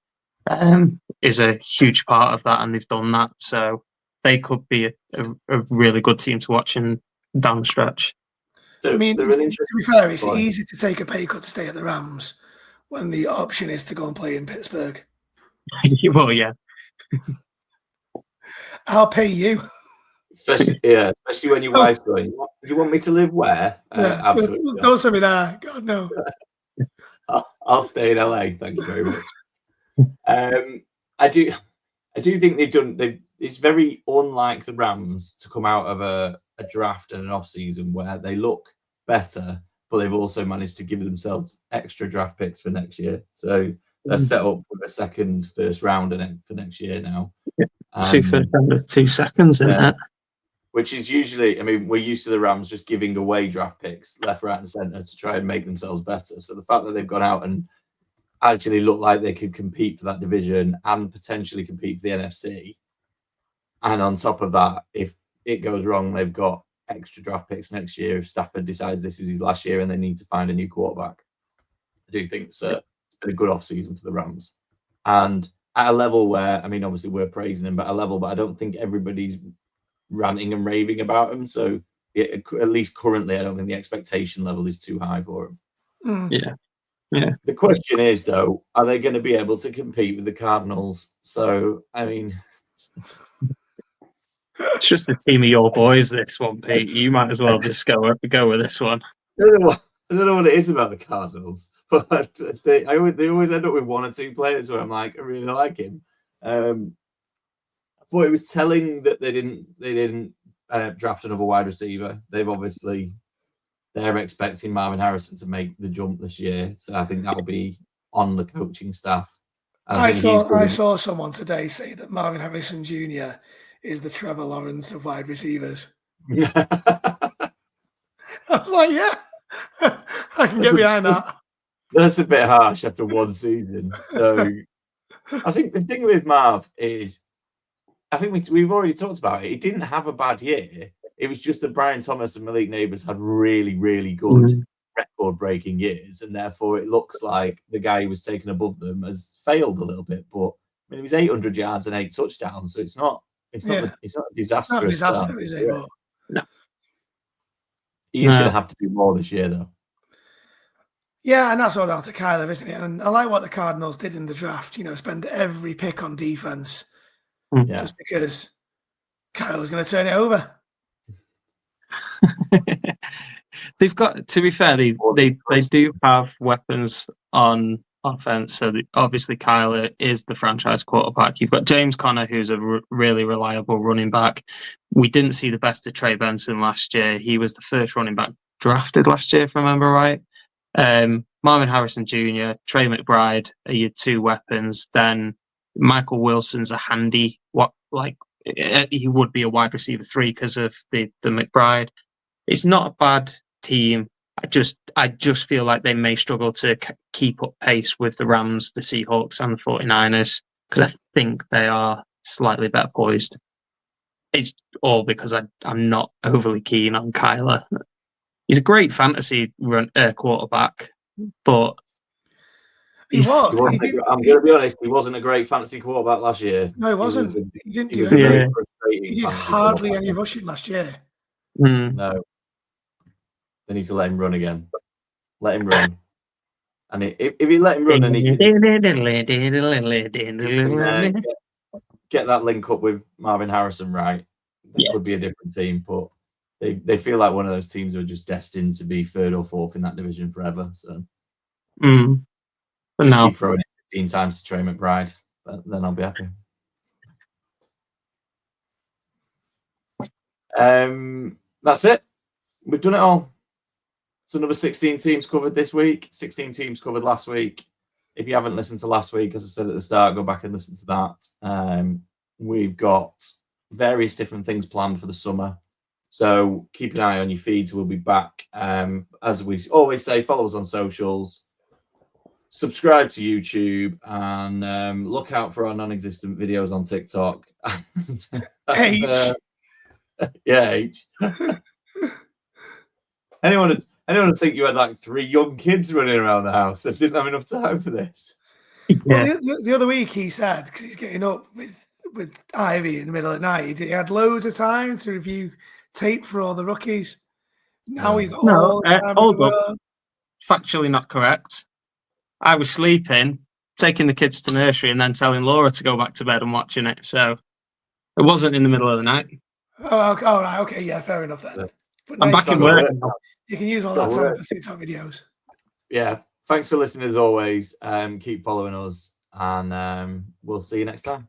Speaker 3: is a huge part of that, and they've done that. So they could be a really good team to watch down the stretch.
Speaker 2: I mean, to be fair, it's easy to take a pay cut to stay at the Rams when the option is to go and play in Pittsburgh.
Speaker 3: Well, yeah.
Speaker 2: I'll pay you.
Speaker 1: Especially when your wife's going, you want me to live where? Absolutely.
Speaker 2: Don't send me there. God, no.
Speaker 1: I'll stay in LA. Thank you very much. I do think it's very unlike the Rams to come out of a draft and an off season where they look better, but they've also managed to give themselves extra draft picks for next year. So they're set up with a second first round for next year now.
Speaker 3: 2 first rounders, 2 seconds, isn't it?
Speaker 1: Which is usually, I mean, we're used to the Rams just giving away draft picks left, right, and centre to try and make themselves better. So the fact that they've gone out and actually look like they could compete for that division and potentially compete for the NFC. And on top of that, if it goes wrong, they've got extra draft picks next year if Stafford decides this is his last year and they need to find a new quarterback. I do think it's been a good off-season for the Rams. And at a level where, I mean, obviously we're praising him, but I don't think everybody's ranting and raving about him. So at least currently, I don't think the expectation level is too high for him.
Speaker 3: Yeah.
Speaker 1: The question is, though, are they going to be able to compete with the Cardinals? So, I mean,
Speaker 3: it's just a team of your boys, this one, Pete. You might as well just go with this one.
Speaker 1: No, I don't know what it is about the Cardinals, but they always end up with one or two players where I'm like, I really like him. I thought it was telling that they didn't draft another wide receiver. They're expecting Marvin Harrison to make the jump this year, so I think that'll be on the coaching staff. And
Speaker 2: I saw someone today say that Marvin Harrison Jr. is the Trevor Lawrence of wide receivers. I was like, yeah, I can get behind that.
Speaker 1: That's a bit harsh after one season. So I think the thing with Marv is, I think we've already talked about it. He didn't have a bad year. It was just that Brian Thomas and Malik Neighbors had really, really good record-breaking years, and therefore it looks like the guy who was taken above them has failed a little bit. But I mean, it was 800 yards and 8 touchdowns, so it's not a disastrous start.
Speaker 2: Is it?
Speaker 3: No.
Speaker 1: He's going to have to do more this year, though.
Speaker 2: Yeah, and that's all down to Kyler, isn't it? And I like what the Cardinals did in the draft. Spend every pick on defense, just because Kyler's going to turn it over.
Speaker 3: They've got, to be fair, they do have weapons on offense. So obviously Kyler is the franchise quarterback. You've got James Conner, who's a really reliable running back. We didn't see the best of Trey Benson last year. He was the first running back drafted last year, if I remember right. Marvin Harrison Jr., Trey McBride are your two weapons. Then Michael Wilson's a handy, he would be a wide receiver 3 because of the McBride. It's not a bad team. I just feel like they may struggle to keep up pace with the Rams, the Seahawks, and the 49ers, because I think they are slightly better poised. It's all because I'm not overly keen on Kyler. He's a great fantasy quarterback, but
Speaker 2: I'm
Speaker 1: going to be honest, he wasn't a great fantasy quarterback last year.
Speaker 2: No, he wasn't. He didn't do
Speaker 1: anything.
Speaker 2: He did hardly any rushing last year.
Speaker 1: No. They need to let him run again. Let him run. And if he let him run and he can get that link up with Marvin Harrison right, it could be a different team. But they feel like one of those teams who are just destined to be 3rd or 4th in that division forever. So just keep throwing it 15 times to Trey McBride. Then I'll be happy. That's it. We've done it all. It's another 16 teams covered this week, 16 teams covered last week. If you haven't listened to last week, as I said at the start, go back and listen to that. We've got various different things planned for the summer. So keep an eye on your feeds. We'll be back. As we always say, follow us on socials, subscribe to YouTube, and look out for our non-existent videos on TikTok. H. Anyone would think you had like 3 young kids running around the house and didn't have enough time for this.
Speaker 2: Well, the other week he said, because he's getting up with Ivy in the middle of the night, he had loads of time to review tape for all the rookies. Now we got all the time.
Speaker 3: Hold up. Factually not correct. I was sleeping, taking the kids to nursery, and then telling Laura to go back to bed and watching it. So it wasn't in the middle of the night.
Speaker 2: Oh, okay, all right, okay, yeah, fair enough then.
Speaker 1: Yeah.
Speaker 2: But
Speaker 3: I'm back in work.
Speaker 2: You can use all that time for TikTok videos.
Speaker 1: Yeah. Thanks for listening as always. Keep following us, and we'll see you next time.